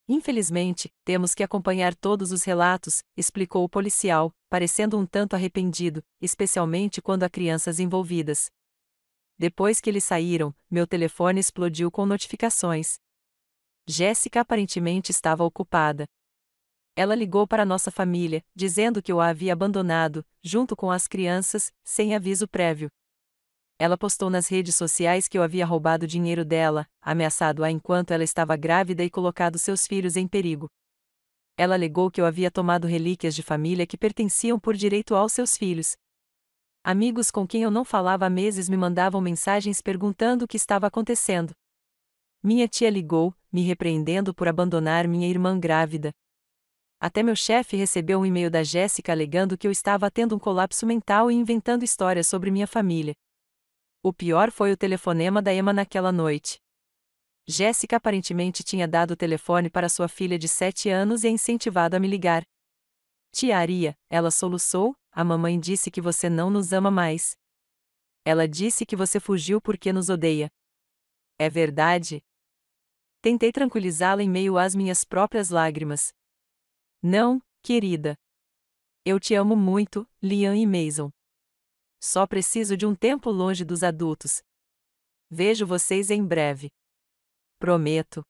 Infelizmente, temos que acompanhar todos os relatos, explicou o policial, parecendo um tanto arrependido, especialmente quando há crianças envolvidas. Depois que eles saíram, meu telefone explodiu com notificações. Jéssica aparentemente estava ocupada. Ela ligou para nossa família, dizendo que eu a havia abandonado, junto com as crianças, sem aviso prévio. Ela postou nas redes sociais que eu havia roubado dinheiro dela, ameaçado-a enquanto ela estava grávida e colocado seus filhos em perigo. Ela alegou que eu havia tomado relíquias de família que pertenciam por direito aos seus filhos. Amigos com quem eu não falava há meses me mandavam mensagens perguntando o que estava acontecendo. Minha tia ligou, me repreendendo por abandonar minha irmã grávida. Até meu chefe recebeu um e-mail da Jéssica alegando que eu estava tendo um colapso mental e inventando histórias sobre minha família. O pior foi o telefonema da Emma naquela noite. Jéssica aparentemente tinha dado o telefone para sua filha de 7 anos e a incentivado a me ligar. Tia Aria, ela soluçou, a mamãe disse que você não nos ama mais. Ela disse que você fugiu porque nos odeia. É verdade? Tentei tranquilizá-la em meio às minhas próprias lágrimas. Não, querida. Eu te amo muito, Liam e Mason. Só preciso de um tempo longe dos adultos. Vejo vocês em breve. Prometo.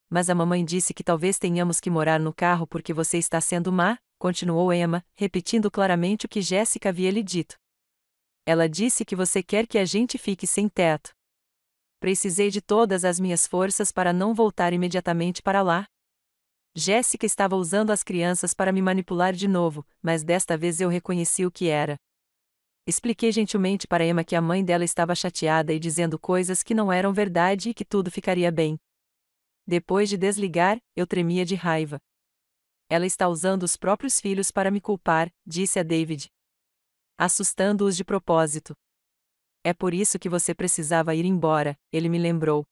Mas a mamãe disse que talvez tenhamos que morar no carro porque você está sendo má, continuou Emma, repetindo claramente o que Jéssica havia lhe dito. Ela disse que você quer que a gente fique sem teto. Precisei de todas as minhas forças para não voltar imediatamente para lá. Jéssica estava usando as crianças para me manipular de novo, mas desta vez eu reconheci o que era. Expliquei gentilmente para Emma que a mãe dela estava chateada e dizendo coisas que não eram verdade e que tudo ficaria bem. Depois de desligar, eu tremia de raiva. Ela está usando os próprios filhos para me culpar, disse a David. Assustando-os de propósito. É por isso que você precisava ir embora, ele me lembrou.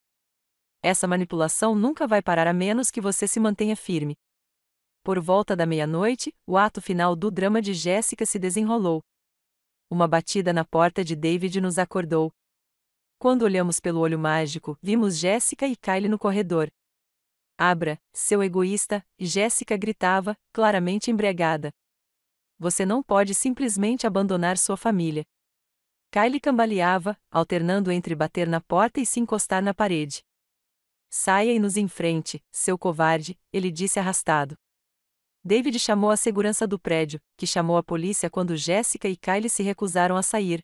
Essa manipulação nunca vai parar a menos que você se mantenha firme. Por volta da meia-noite, o ato final do drama de Jéssica se desenrolou. Uma batida na porta de David nos acordou. Quando olhamos pelo olho mágico, vimos Jéssica e Kylie no corredor. Abra, seu egoísta, Jéssica gritava, claramente embriagada. Você não pode simplesmente abandonar sua família. Kylie cambaleava, alternando entre bater na porta e se encostar na parede. Saia e nos enfrente, seu covarde, ele disse arrastado. David chamou a segurança do prédio, que chamou a polícia quando Jéssica e Kylie se recusaram a sair.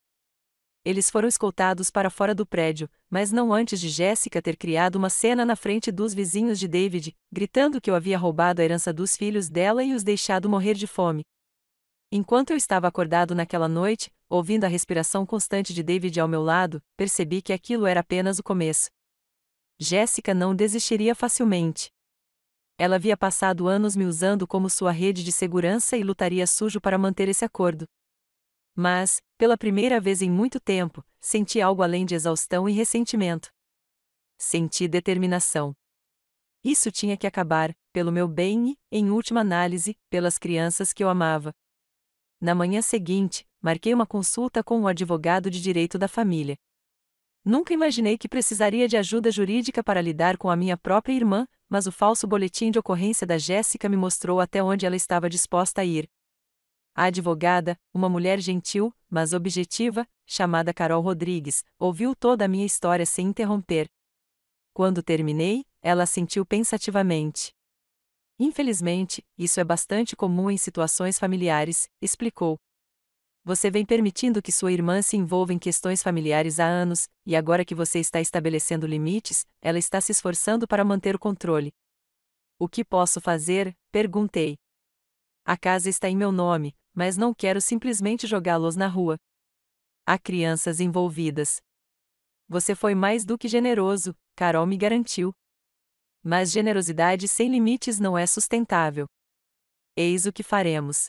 Eles foram escoltados para fora do prédio, mas não antes de Jéssica ter criado uma cena na frente dos vizinhos de David, gritando que eu havia roubado a herança dos filhos dela e os deixado morrer de fome. Enquanto eu estava acordado naquela noite, ouvindo a respiração constante de David ao meu lado, percebi que aquilo era apenas o começo. Jéssica não desistiria facilmente. Ela havia passado anos me usando como sua rede de segurança e lutaria sujo para manter esse acordo. Mas, pela primeira vez em muito tempo, senti algo além de exaustão e ressentimento. Senti determinação. Isso tinha que acabar, pelo meu bem e, em última análise, pelas crianças que eu amava. Na manhã seguinte, marquei uma consulta com um advogado de direito da família. Nunca imaginei que precisaria de ajuda jurídica para lidar com a minha própria irmã, mas o falso boletim de ocorrência da Jéssica me mostrou até onde ela estava disposta a ir. A advogada, uma mulher gentil, mas objetiva, chamada Carol Rodrigues, ouviu toda a minha história sem interromper. Quando terminei, ela assentiu pensativamente. Infelizmente, isso é bastante comum em situações familiares, explicou. Você vem permitindo que sua irmã se envolva em questões familiares há anos, e agora que você está estabelecendo limites, ela está se esforçando para manter o controle. O que posso fazer? Perguntei. A casa está em meu nome, mas não quero simplesmente jogá-los na rua. Há crianças envolvidas. Você foi mais do que generoso, Carol me garantiu. Mas generosidade sem limites não é sustentável. Eis o que faremos.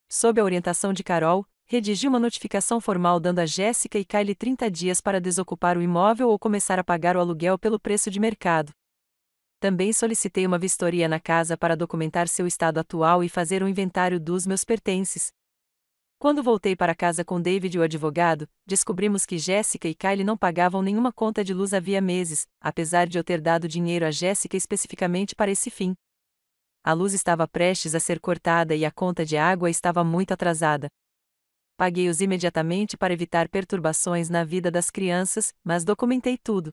Sob a orientação de Carol, redigi uma notificação formal dando a Jéssica e Kylie 30 dias para desocupar o imóvel ou começar a pagar o aluguel pelo preço de mercado. Também solicitei uma vistoria na casa para documentar seu estado atual e fazer um inventário dos meus pertences. Quando voltei para casa com David e o advogado, descobrimos que Jéssica e Kylie não pagavam nenhuma conta de luz havia meses, apesar de eu ter dado dinheiro a Jéssica especificamente para esse fim. A luz estava prestes a ser cortada e a conta de água estava muito atrasada. Paguei-os imediatamente para evitar perturbações na vida das crianças, mas documentei tudo.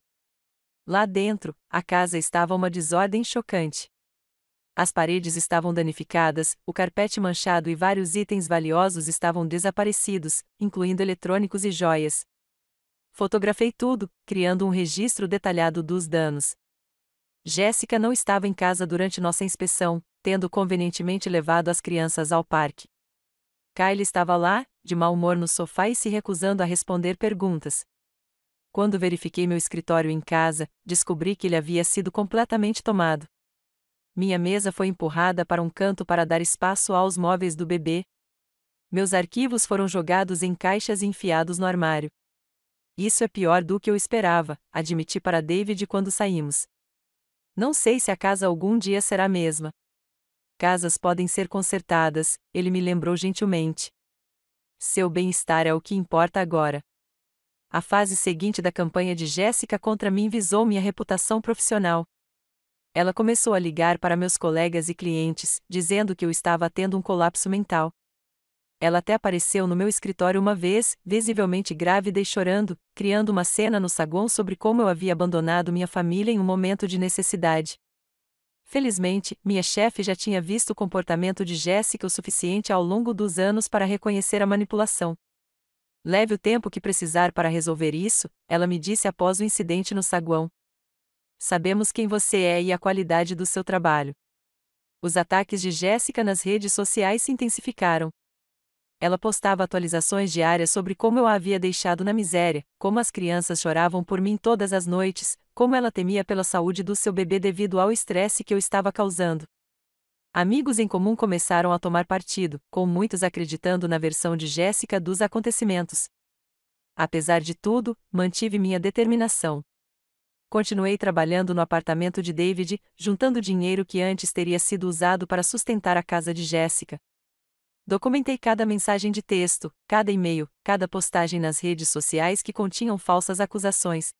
Lá dentro, a casa estava uma desordem chocante. As paredes estavam danificadas, o carpete manchado e vários itens valiosos estavam desaparecidos, incluindo eletrônicos e joias. Fotografei tudo, criando um registro detalhado dos danos. Jéssica não estava em casa durante nossa inspeção, tendo convenientemente levado as crianças ao parque. Kylie estava lá, de mau humor no sofá e se recusando a responder perguntas. Quando verifiquei meu escritório em casa, descobri que ele havia sido completamente tomado. Minha mesa foi empurrada para um canto para dar espaço aos móveis do bebê. Meus arquivos foram jogados em caixas e enfiados no armário. Isso é pior do que eu esperava, admiti para David quando saímos. Não sei se a casa algum dia será a mesma. Casas podem ser consertadas, ele me lembrou gentilmente. Seu bem-estar é o que importa agora. A fase seguinte da campanha de Jéssica contra mim visou minha reputação profissional. Ela começou a ligar para meus colegas e clientes, dizendo que eu estava tendo um colapso mental. Ela até apareceu no meu escritório uma vez, visivelmente grávida e chorando, criando uma cena no saguão sobre como eu havia abandonado minha família em um momento de necessidade. Felizmente, minha chefe já tinha visto o comportamento de Jéssica o suficiente ao longo dos anos para reconhecer a manipulação. Leve o tempo que precisar para resolver isso, ela me disse após o incidente no saguão. Sabemos quem você é e a qualidade do seu trabalho. Os ataques de Jéssica nas redes sociais se intensificaram. Ela postava atualizações diárias sobre como eu a havia deixado na miséria, como as crianças choravam por mim todas as noites, como ela temia pela saúde do seu bebê devido ao estresse que eu estava causando. Amigos em comum começaram a tomar partido, com muitos acreditando na versão de Jéssica dos acontecimentos. Apesar de tudo, mantive minha determinação. Continuei trabalhando no apartamento de David, juntando dinheiro que antes teria sido usado para sustentar a casa de Jéssica. Documentei cada mensagem de texto, cada e-mail, cada postagem nas redes sociais que continham falsas acusações.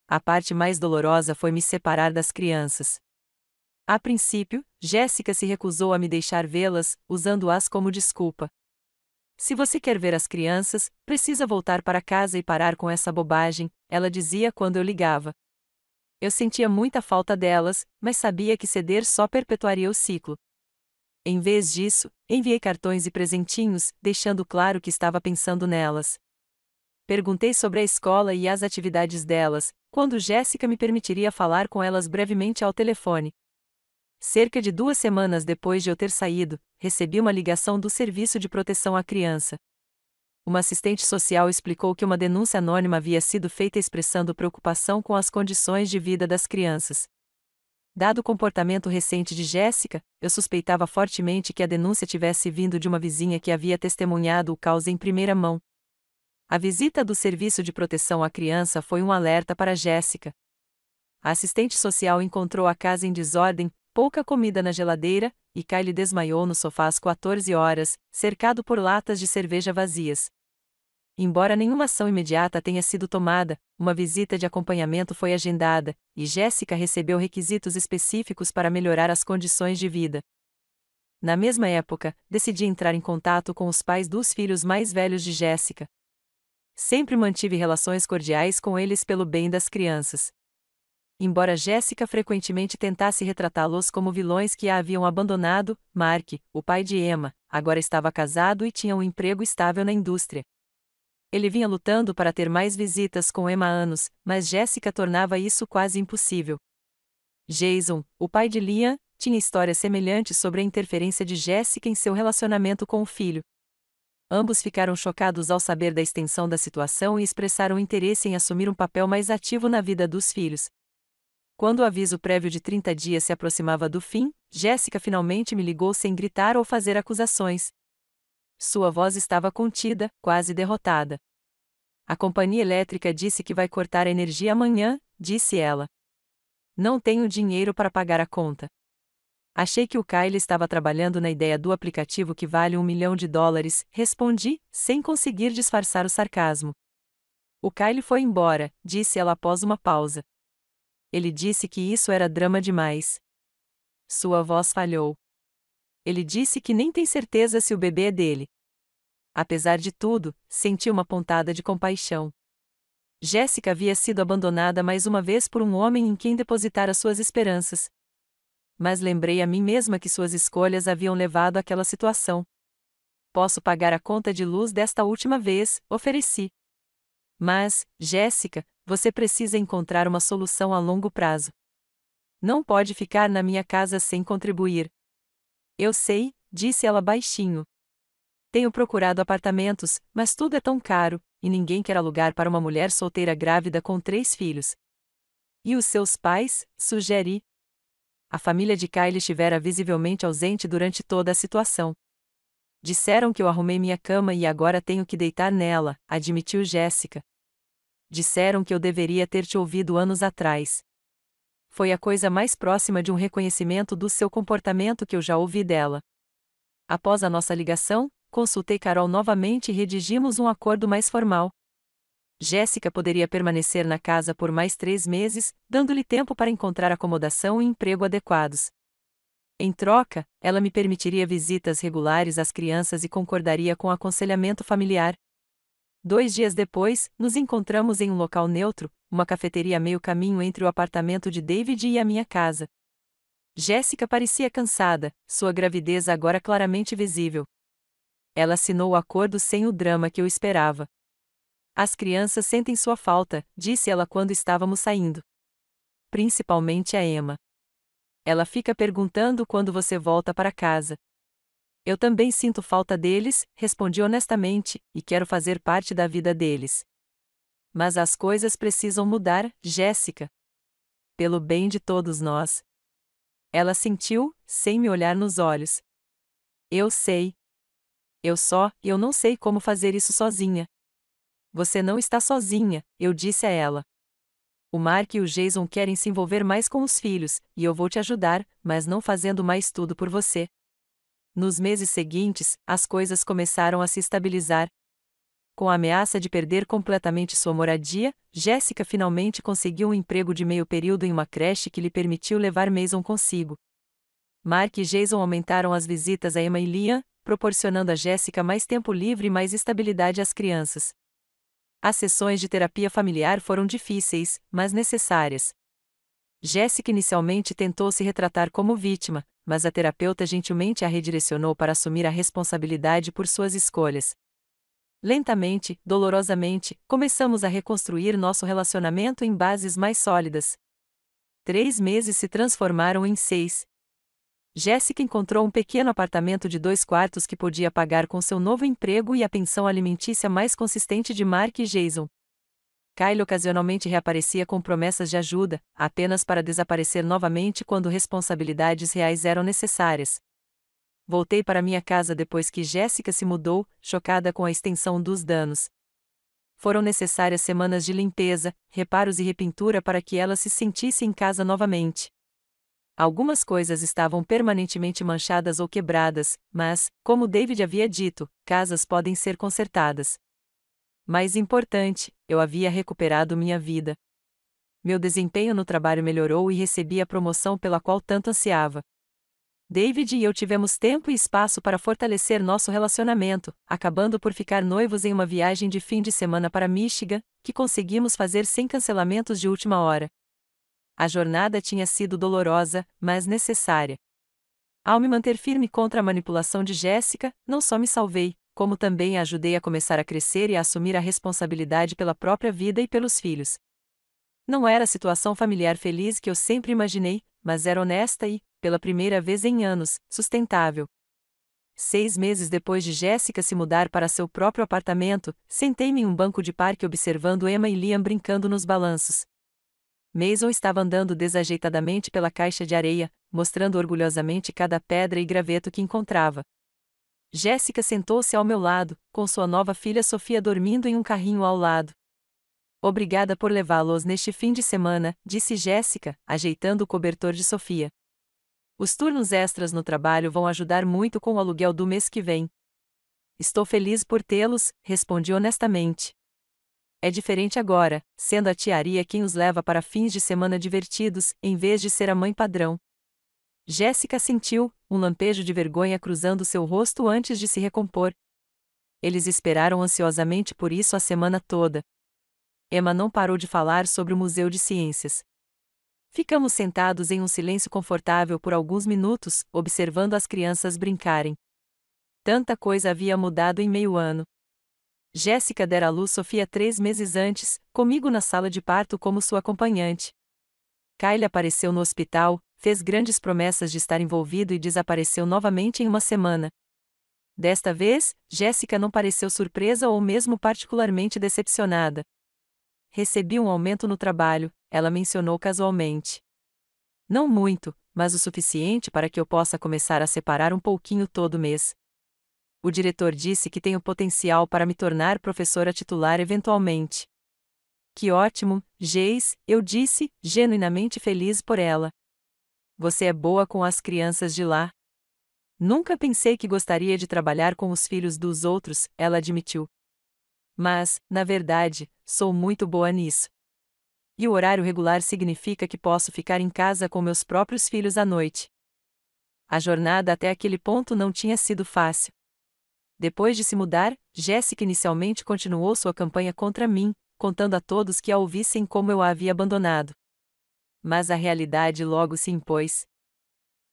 A parte mais dolorosa foi me separar das crianças. A princípio, Jéssica se recusou a me deixar vê-las, usando-as como desculpa. Se você quer ver as crianças, precisa voltar para casa e parar com essa bobagem, ela dizia quando eu ligava. Eu sentia muita falta delas, mas sabia que ceder só perpetuaria o ciclo. Em vez disso, enviei cartões e presentinhos, deixando claro que estava pensando nelas. Perguntei sobre a escola e as atividades delas, quando Jéssica me permitiria falar com elas brevemente ao telefone. Cerca de 2 semanas depois de eu ter saído, recebi uma ligação do Serviço de Proteção à Criança. Uma assistente social explicou que uma denúncia anônima havia sido feita expressando preocupação com as condições de vida das crianças. Dado o comportamento recente de Jéssica, eu suspeitava fortemente que a denúncia tivesse vindo de uma vizinha que havia testemunhado o caos em primeira mão. A visita do Serviço de Proteção à Criança foi um alerta para Jéssica. A assistente social encontrou a casa em desordem, pouca comida na geladeira, e Kylie desmaiou no sofá às 14 horas, cercado por latas de cerveja vazias. Embora nenhuma ação imediata tenha sido tomada, uma visita de acompanhamento foi agendada, e Jéssica recebeu requisitos específicos para melhorar as condições de vida. Na mesma época, decidi entrar em contato com os pais dos filhos mais velhos de Jéssica. Sempre mantive relações cordiais com eles pelo bem das crianças. Embora Jéssica frequentemente tentasse retratá-los como vilões que a haviam abandonado, Mark, o pai de Emma, agora estava casado e tinha um emprego estável na indústria. Ele vinha lutando para ter mais visitas com Emma há anos, mas Jéssica tornava isso quase impossível. Jason, o pai de Liam, tinha histórias semelhantes sobre a interferência de Jéssica em seu relacionamento com o filho. Ambos ficaram chocados ao saber da extensão da situação e expressaram interesse em assumir um papel mais ativo na vida dos filhos. Quando o aviso prévio de 30 dias se aproximava do fim, Jéssica finalmente me ligou sem gritar ou fazer acusações. Sua voz estava contida, quase derrotada. A companhia elétrica disse que vai cortar a energia amanhã, disse ela. Não tenho dinheiro para pagar a conta. Achei que o Kyle estava trabalhando na ideia do aplicativo que vale $1 milhão, respondi, sem conseguir disfarçar o sarcasmo. O Kyle foi embora, disse ela após uma pausa. Ele disse que isso era drama demais. Sua voz falhou. Ele disse que nem tem certeza se o bebê é dele. Apesar de tudo, senti uma pontada de compaixão. Jéssica havia sido abandonada mais uma vez por um homem em quem depositara suas esperanças. Mas lembrei a mim mesma que suas escolhas haviam levado àquela situação. Posso pagar a conta de luz desta última vez, ofereci. Mas, Jéssica, você precisa encontrar uma solução a longo prazo. Não pode ficar na minha casa sem contribuir. Eu sei, disse ela baixinho. Tenho procurado apartamentos, mas tudo é tão caro, e ninguém quer alugar para uma mulher solteira grávida com 3 filhos. E os seus pais? Sugeri. A família de Kylie estivera visivelmente ausente durante toda a situação. Disseram que eu arrumei minha cama e agora tenho que deitar nela, admitiu Jéssica. Disseram que eu deveria ter te ouvido anos atrás. Foi a coisa mais próxima de um reconhecimento do seu comportamento que eu já ouvi dela. Após a nossa ligação, consultei Carol novamente e redigimos um acordo mais formal. Jéssica poderia permanecer na casa por mais 3 meses, dando-lhe tempo para encontrar acomodação e emprego adequados. Em troca, ela me permitiria visitas regulares às crianças e concordaria com o aconselhamento familiar. 2 dias depois, nos encontramos em um local neutro, uma cafeteria a meio caminho entre o apartamento de David e a minha casa. Jéssica parecia cansada, sua gravidez agora claramente visível. Ela assinou o acordo sem o drama que eu esperava. As crianças sentem sua falta, disse ela quando estávamos saindo. Principalmente a Emma. Ela fica perguntando quando você volta para casa. Eu também sinto falta deles, respondi honestamente, e quero fazer parte da vida deles. Mas as coisas precisam mudar, Jéssica. Pelo bem de todos nós. Ela sentiu, sem me olhar nos olhos. Eu sei. Eu não sei como fazer isso sozinha. Você não está sozinha, eu disse a ela. O Mark e o Jason querem se envolver mais com os filhos, e eu vou te ajudar, mas não fazendo mais tudo por você. Nos meses seguintes, as coisas começaram a se estabilizar. Com a ameaça de perder completamente sua moradia, Jéssica finalmente conseguiu um emprego de meio período em uma creche que lhe permitiu levar Mason consigo. Mark e Jason aumentaram as visitas a Emma e Liam, proporcionando a Jéssica mais tempo livre e mais estabilidade às crianças. As sessões de terapia familiar foram difíceis, mas necessárias. Jéssica inicialmente tentou se retratar como vítima, mas a terapeuta gentilmente a redirecionou para assumir a responsabilidade por suas escolhas. Lentamente, dolorosamente, começamos a reconstruir nosso relacionamento em bases mais sólidas. 3 meses se transformaram em 6. Jéssica encontrou um pequeno apartamento de 2 quartos que podia pagar com seu novo emprego e a pensão alimentícia mais consistente de Mark e Jason. Kyle ocasionalmente reaparecia com promessas de ajuda, apenas para desaparecer novamente quando responsabilidades reais eram necessárias. Voltei para minha casa depois que Jéssica se mudou, chocada com a extensão dos danos. Foram necessárias semanas de limpeza, reparos e repintura para que ela se sentisse em casa novamente. Algumas coisas estavam permanentemente manchadas ou quebradas, mas, como David havia dito, casas podem ser consertadas. Mais importante, eu havia recuperado minha vida. Meu desempenho no trabalho melhorou e recebi a promoção pela qual tanto ansiava. David e eu tivemos tempo e espaço para fortalecer nosso relacionamento, acabando por ficar noivos em uma viagem de fim de semana para Michigan, que conseguimos fazer sem cancelamentos de última hora. A jornada tinha sido dolorosa, mas necessária. Ao me manter firme contra a manipulação de Jéssica, não só me salvei, como também a ajudei a começar a crescer e a assumir a responsabilidade pela própria vida e pelos filhos. Não era a situação familiar feliz que eu sempre imaginei, mas era honesta e, pela primeira vez em anos, sustentável. 6 meses depois de Jéssica se mudar para seu próprio apartamento, sentei-me em um banco de parque observando Emma e Liam brincando nos balanços. Mason estava andando desajeitadamente pela caixa de areia, mostrando orgulhosamente cada pedra e graveto que encontrava. Jéssica sentou-se ao meu lado, com sua nova filha Sofia dormindo em um carrinho ao lado. Obrigada por levá-los neste fim de semana, disse Jéssica, ajeitando o cobertor de Sofia. Os turnos extras no trabalho vão ajudar muito com o aluguel do mês que vem. Estou feliz por tê-los, respondi honestamente. É diferente agora, sendo a tia Aria quem os leva para fins de semana divertidos, em vez de ser a mãe padrão. Jéssica sentiu, um lampejo de vergonha cruzando seu rosto antes de se recompor. Eles esperaram ansiosamente por isso a semana toda. Emma não parou de falar sobre o Museu de Ciências. Ficamos sentados em um silêncio confortável por alguns minutos, observando as crianças brincarem. Tanta coisa havia mudado em meio ano. Jéssica dera à luz Sofia 3 meses antes, comigo na sala de parto como sua acompanhante. Kyle apareceu no hospital, fez grandes promessas de estar envolvido e desapareceu novamente em uma semana. Desta vez, Jéssica não pareceu surpresa ou mesmo particularmente decepcionada. Recebi um aumento no trabalho, ela mencionou casualmente. Não muito, mas o suficiente para que eu possa começar a separar um pouquinho todo mês. O diretor disse que tenho potencial para me tornar professora titular eventualmente. Que ótimo, Geis, eu disse, genuinamente feliz por ela. Você é boa com as crianças de lá. Nunca pensei que gostaria de trabalhar com os filhos dos outros, ela admitiu. Mas, na verdade, sou muito boa nisso. E o horário regular significa que posso ficar em casa com meus próprios filhos à noite. A jornada até aquele ponto não tinha sido fácil. Depois de se mudar, Jéssica inicialmente continuou sua campanha contra mim, contando a todos que a ouvissem como eu a havia abandonado. Mas a realidade logo se impôs.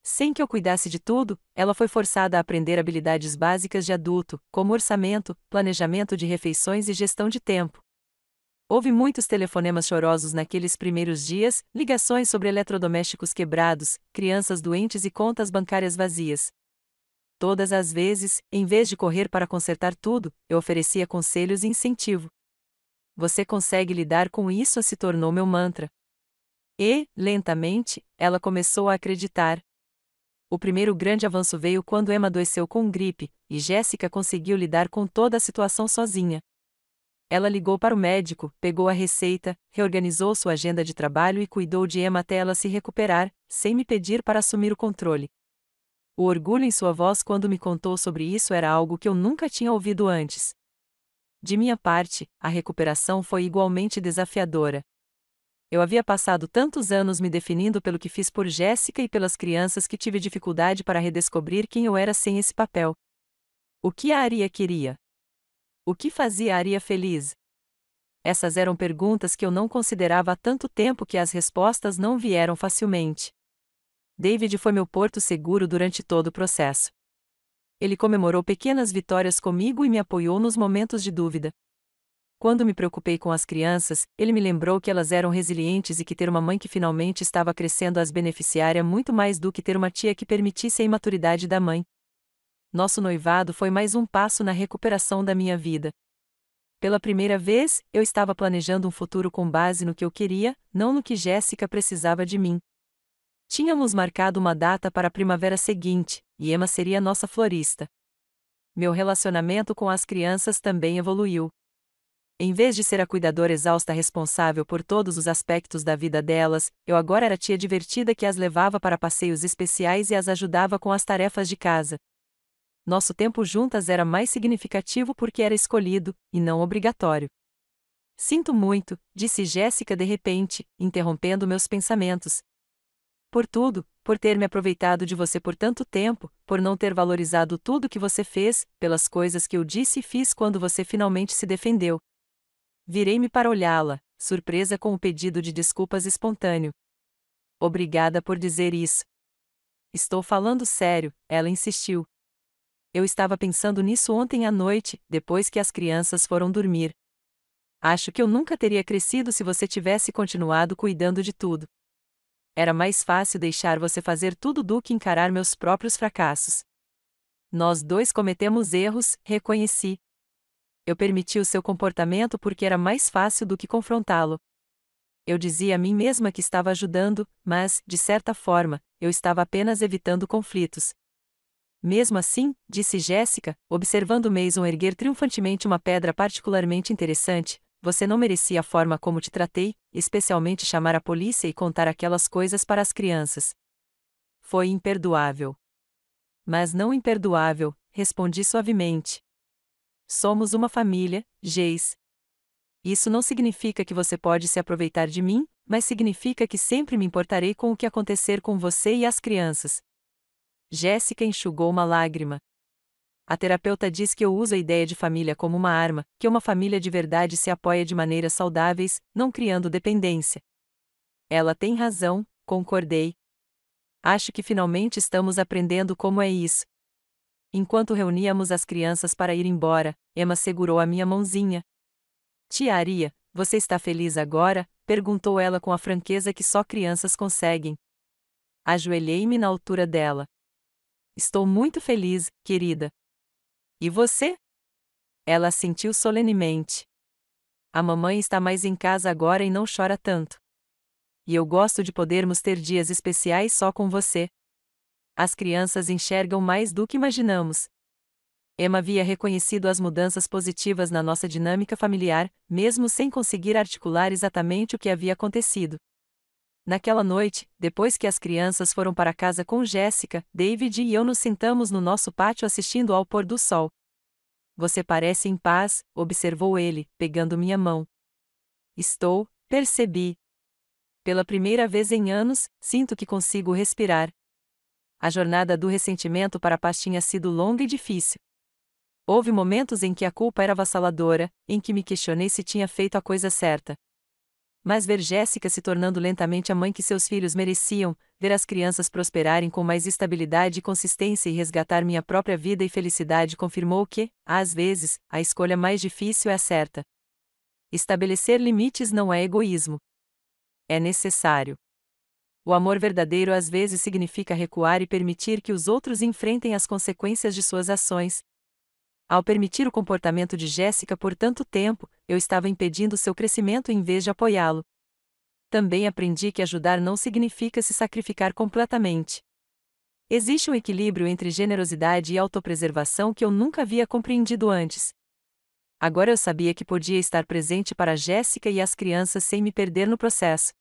Sem que eu cuidasse de tudo, ela foi forçada a aprender habilidades básicas de adulto, como orçamento, planejamento de refeições e gestão de tempo. Houve muitos telefonemas chorosos naqueles primeiros dias, ligações sobre eletrodomésticos quebrados, crianças doentes e contas bancárias vazias. Todas as vezes, em vez de correr para consertar tudo, eu oferecia conselhos e incentivo. Você consegue lidar com isso se tornou meu mantra. E, lentamente, ela começou a acreditar. O primeiro grande avanço veio quando Emma adoeceu com gripe, e Jéssica conseguiu lidar com toda a situação sozinha. Ela ligou para o médico, pegou a receita, reorganizou sua agenda de trabalho e cuidou de Emma até ela se recuperar, sem me pedir para assumir o controle. O orgulho em sua voz quando me contou sobre isso era algo que eu nunca tinha ouvido antes. De minha parte, a recuperação foi igualmente desafiadora. Eu havia passado tantos anos me definindo pelo que fiz por Jéssica e pelas crianças que tive dificuldade para redescobrir quem eu era sem esse papel. O que a Aria queria? O que fazia a Aria feliz? Essas eram perguntas que eu não considerava há tanto tempo que as respostas não vieram facilmente. David foi meu porto seguro durante todo o processo. Ele comemorou pequenas vitórias comigo e me apoiou nos momentos de dúvida. Quando me preocupei com as crianças, ele me lembrou que elas eram resilientes e que ter uma mãe que finalmente estava crescendo as beneficiaria muito mais do que ter uma tia que permitisse a imaturidade da mãe. Nosso noivado foi mais um passo na recuperação da minha vida. Pela primeira vez, eu estava planejando um futuro com base no que eu queria, não no que Jéssica precisava de mim. Tínhamos marcado uma data para a primavera seguinte, e Emma seria nossa florista. Meu relacionamento com as crianças também evoluiu. Em vez de ser a cuidadora exausta responsável por todos os aspectos da vida delas, eu agora era a tia divertida que as levava para passeios especiais e as ajudava com as tarefas de casa. Nosso tempo juntas era mais significativo porque era escolhido, e não obrigatório. Sinto muito, disse Jéssica de repente, interrompendo meus pensamentos. Por tudo, por ter me aproveitado de você por tanto tempo, por não ter valorizado tudo que você fez, pelas coisas que eu disse e fiz quando você finalmente se defendeu. Virei-me para olhá-la, surpresa com o pedido de desculpas espontâneo. Obrigada por dizer isso. Estou falando sério, ela insistiu. Eu estava pensando nisso ontem à noite, depois que as crianças foram dormir. Acho que eu nunca teria crescido se você tivesse continuado cuidando de tudo. Era mais fácil deixar você fazer tudo do que encarar meus próprios fracassos. Nós dois cometemos erros, reconheci. Eu permiti o seu comportamento porque era mais fácil do que confrontá-lo. Eu dizia a mim mesma que estava ajudando, mas, de certa forma, eu estava apenas evitando conflitos. Mesmo assim, disse Jéssica, observando Mason erguer triunfantemente uma pedra particularmente interessante, você não merecia a forma como te tratei, especialmente chamar a polícia e contar aquelas coisas para as crianças. Foi imperdoável. Mas não imperdoável, respondi suavemente. Somos uma família, Jace. Isso não significa que você pode se aproveitar de mim, mas significa que sempre me importarei com o que acontecer com você e as crianças. Jéssica enxugou uma lágrima. A terapeuta diz que eu uso a ideia de família como uma arma, que uma família de verdade se apoia de maneiras saudáveis, não criando dependência. Ela tem razão, concordei. Acho que finalmente estamos aprendendo como é isso. Enquanto reuníamos as crianças para ir embora, Emma segurou a minha mãozinha. Tia Aria, você está feliz agora? Perguntou ela com a franqueza que só crianças conseguem. Ajoelhei-me na altura dela. Estou muito feliz, querida. E você? Ela assentiu solenemente. A mamãe está mais em casa agora e não chora tanto. E eu gosto de podermos ter dias especiais só com você. As crianças enxergam mais do que imaginamos. Emma havia reconhecido as mudanças positivas na nossa dinâmica familiar, mesmo sem conseguir articular exatamente o que havia acontecido. Naquela noite, depois que as crianças foram para casa com Jéssica, David e eu nos sentamos no nosso pátio assistindo ao pôr do sol. Você parece em paz, observou ele, pegando minha mão. Estou, percebi. Pela primeira vez em anos, sinto que consigo respirar. A jornada do ressentimento para a paz tinha sido longa e difícil. Houve momentos em que a culpa era avassaladora, em que me questionei se tinha feito a coisa certa. Mas ver Jéssica se tornando lentamente a mãe que seus filhos mereciam, ver as crianças prosperarem com mais estabilidade e consistência e resgatar minha própria vida e felicidade confirmou que, às vezes, a escolha mais difícil é a certa. Estabelecer limites não é egoísmo. É necessário. O amor verdadeiro às vezes significa recuar e permitir que os outros enfrentem as consequências de suas ações. Ao permitir o comportamento de Jéssica por tanto tempo, eu estava impedindo seu crescimento em vez de apoiá-lo. Também aprendi que ajudar não significa se sacrificar completamente. Existe um equilíbrio entre generosidade e autopreservação que eu nunca havia compreendido antes. Agora eu sabia que podia estar presente para Jéssica e as crianças sem me perder no processo.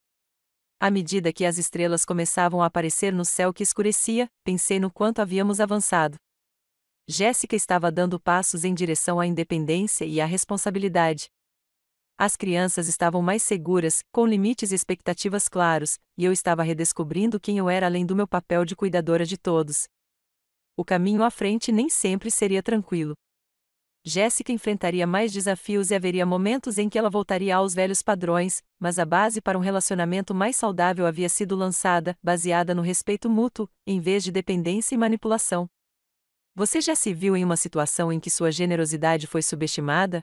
À medida que as estrelas começavam a aparecer no céu que escurecia, pensei no quanto havíamos avançado. Jéssica estava dando passos em direção à independência e à responsabilidade. As crianças estavam mais seguras, com limites e expectativas claros, e eu estava redescobrindo quem eu era além do meu papel de cuidadora de todos. O caminho à frente nem sempre seria tranquilo. Jéssica enfrentaria mais desafios e haveria momentos em que ela voltaria aos velhos padrões, mas a base para um relacionamento mais saudável havia sido lançada, baseada no respeito mútuo, em vez de dependência e manipulação. Você já se viu em uma situação em que sua generosidade foi subestimada?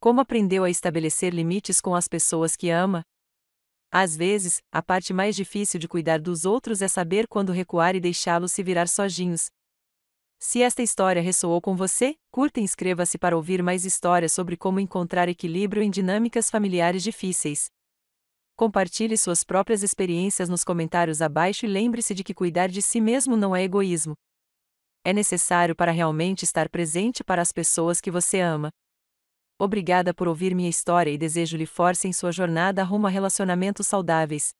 Como aprendeu a estabelecer limites com as pessoas que ama? Às vezes, a parte mais difícil de cuidar dos outros é saber quando recuar e deixá-los se virar sozinhos. Se esta história ressoou com você, curta e inscreva-se para ouvir mais histórias sobre como encontrar equilíbrio em dinâmicas familiares difíceis. Compartilhe suas próprias experiências nos comentários abaixo e lembre-se de que cuidar de si mesmo não é egoísmo. É necessário para realmente estar presente para as pessoas que você ama. Obrigada por ouvir minha história e desejo-lhe força em sua jornada rumo a relacionamentos saudáveis.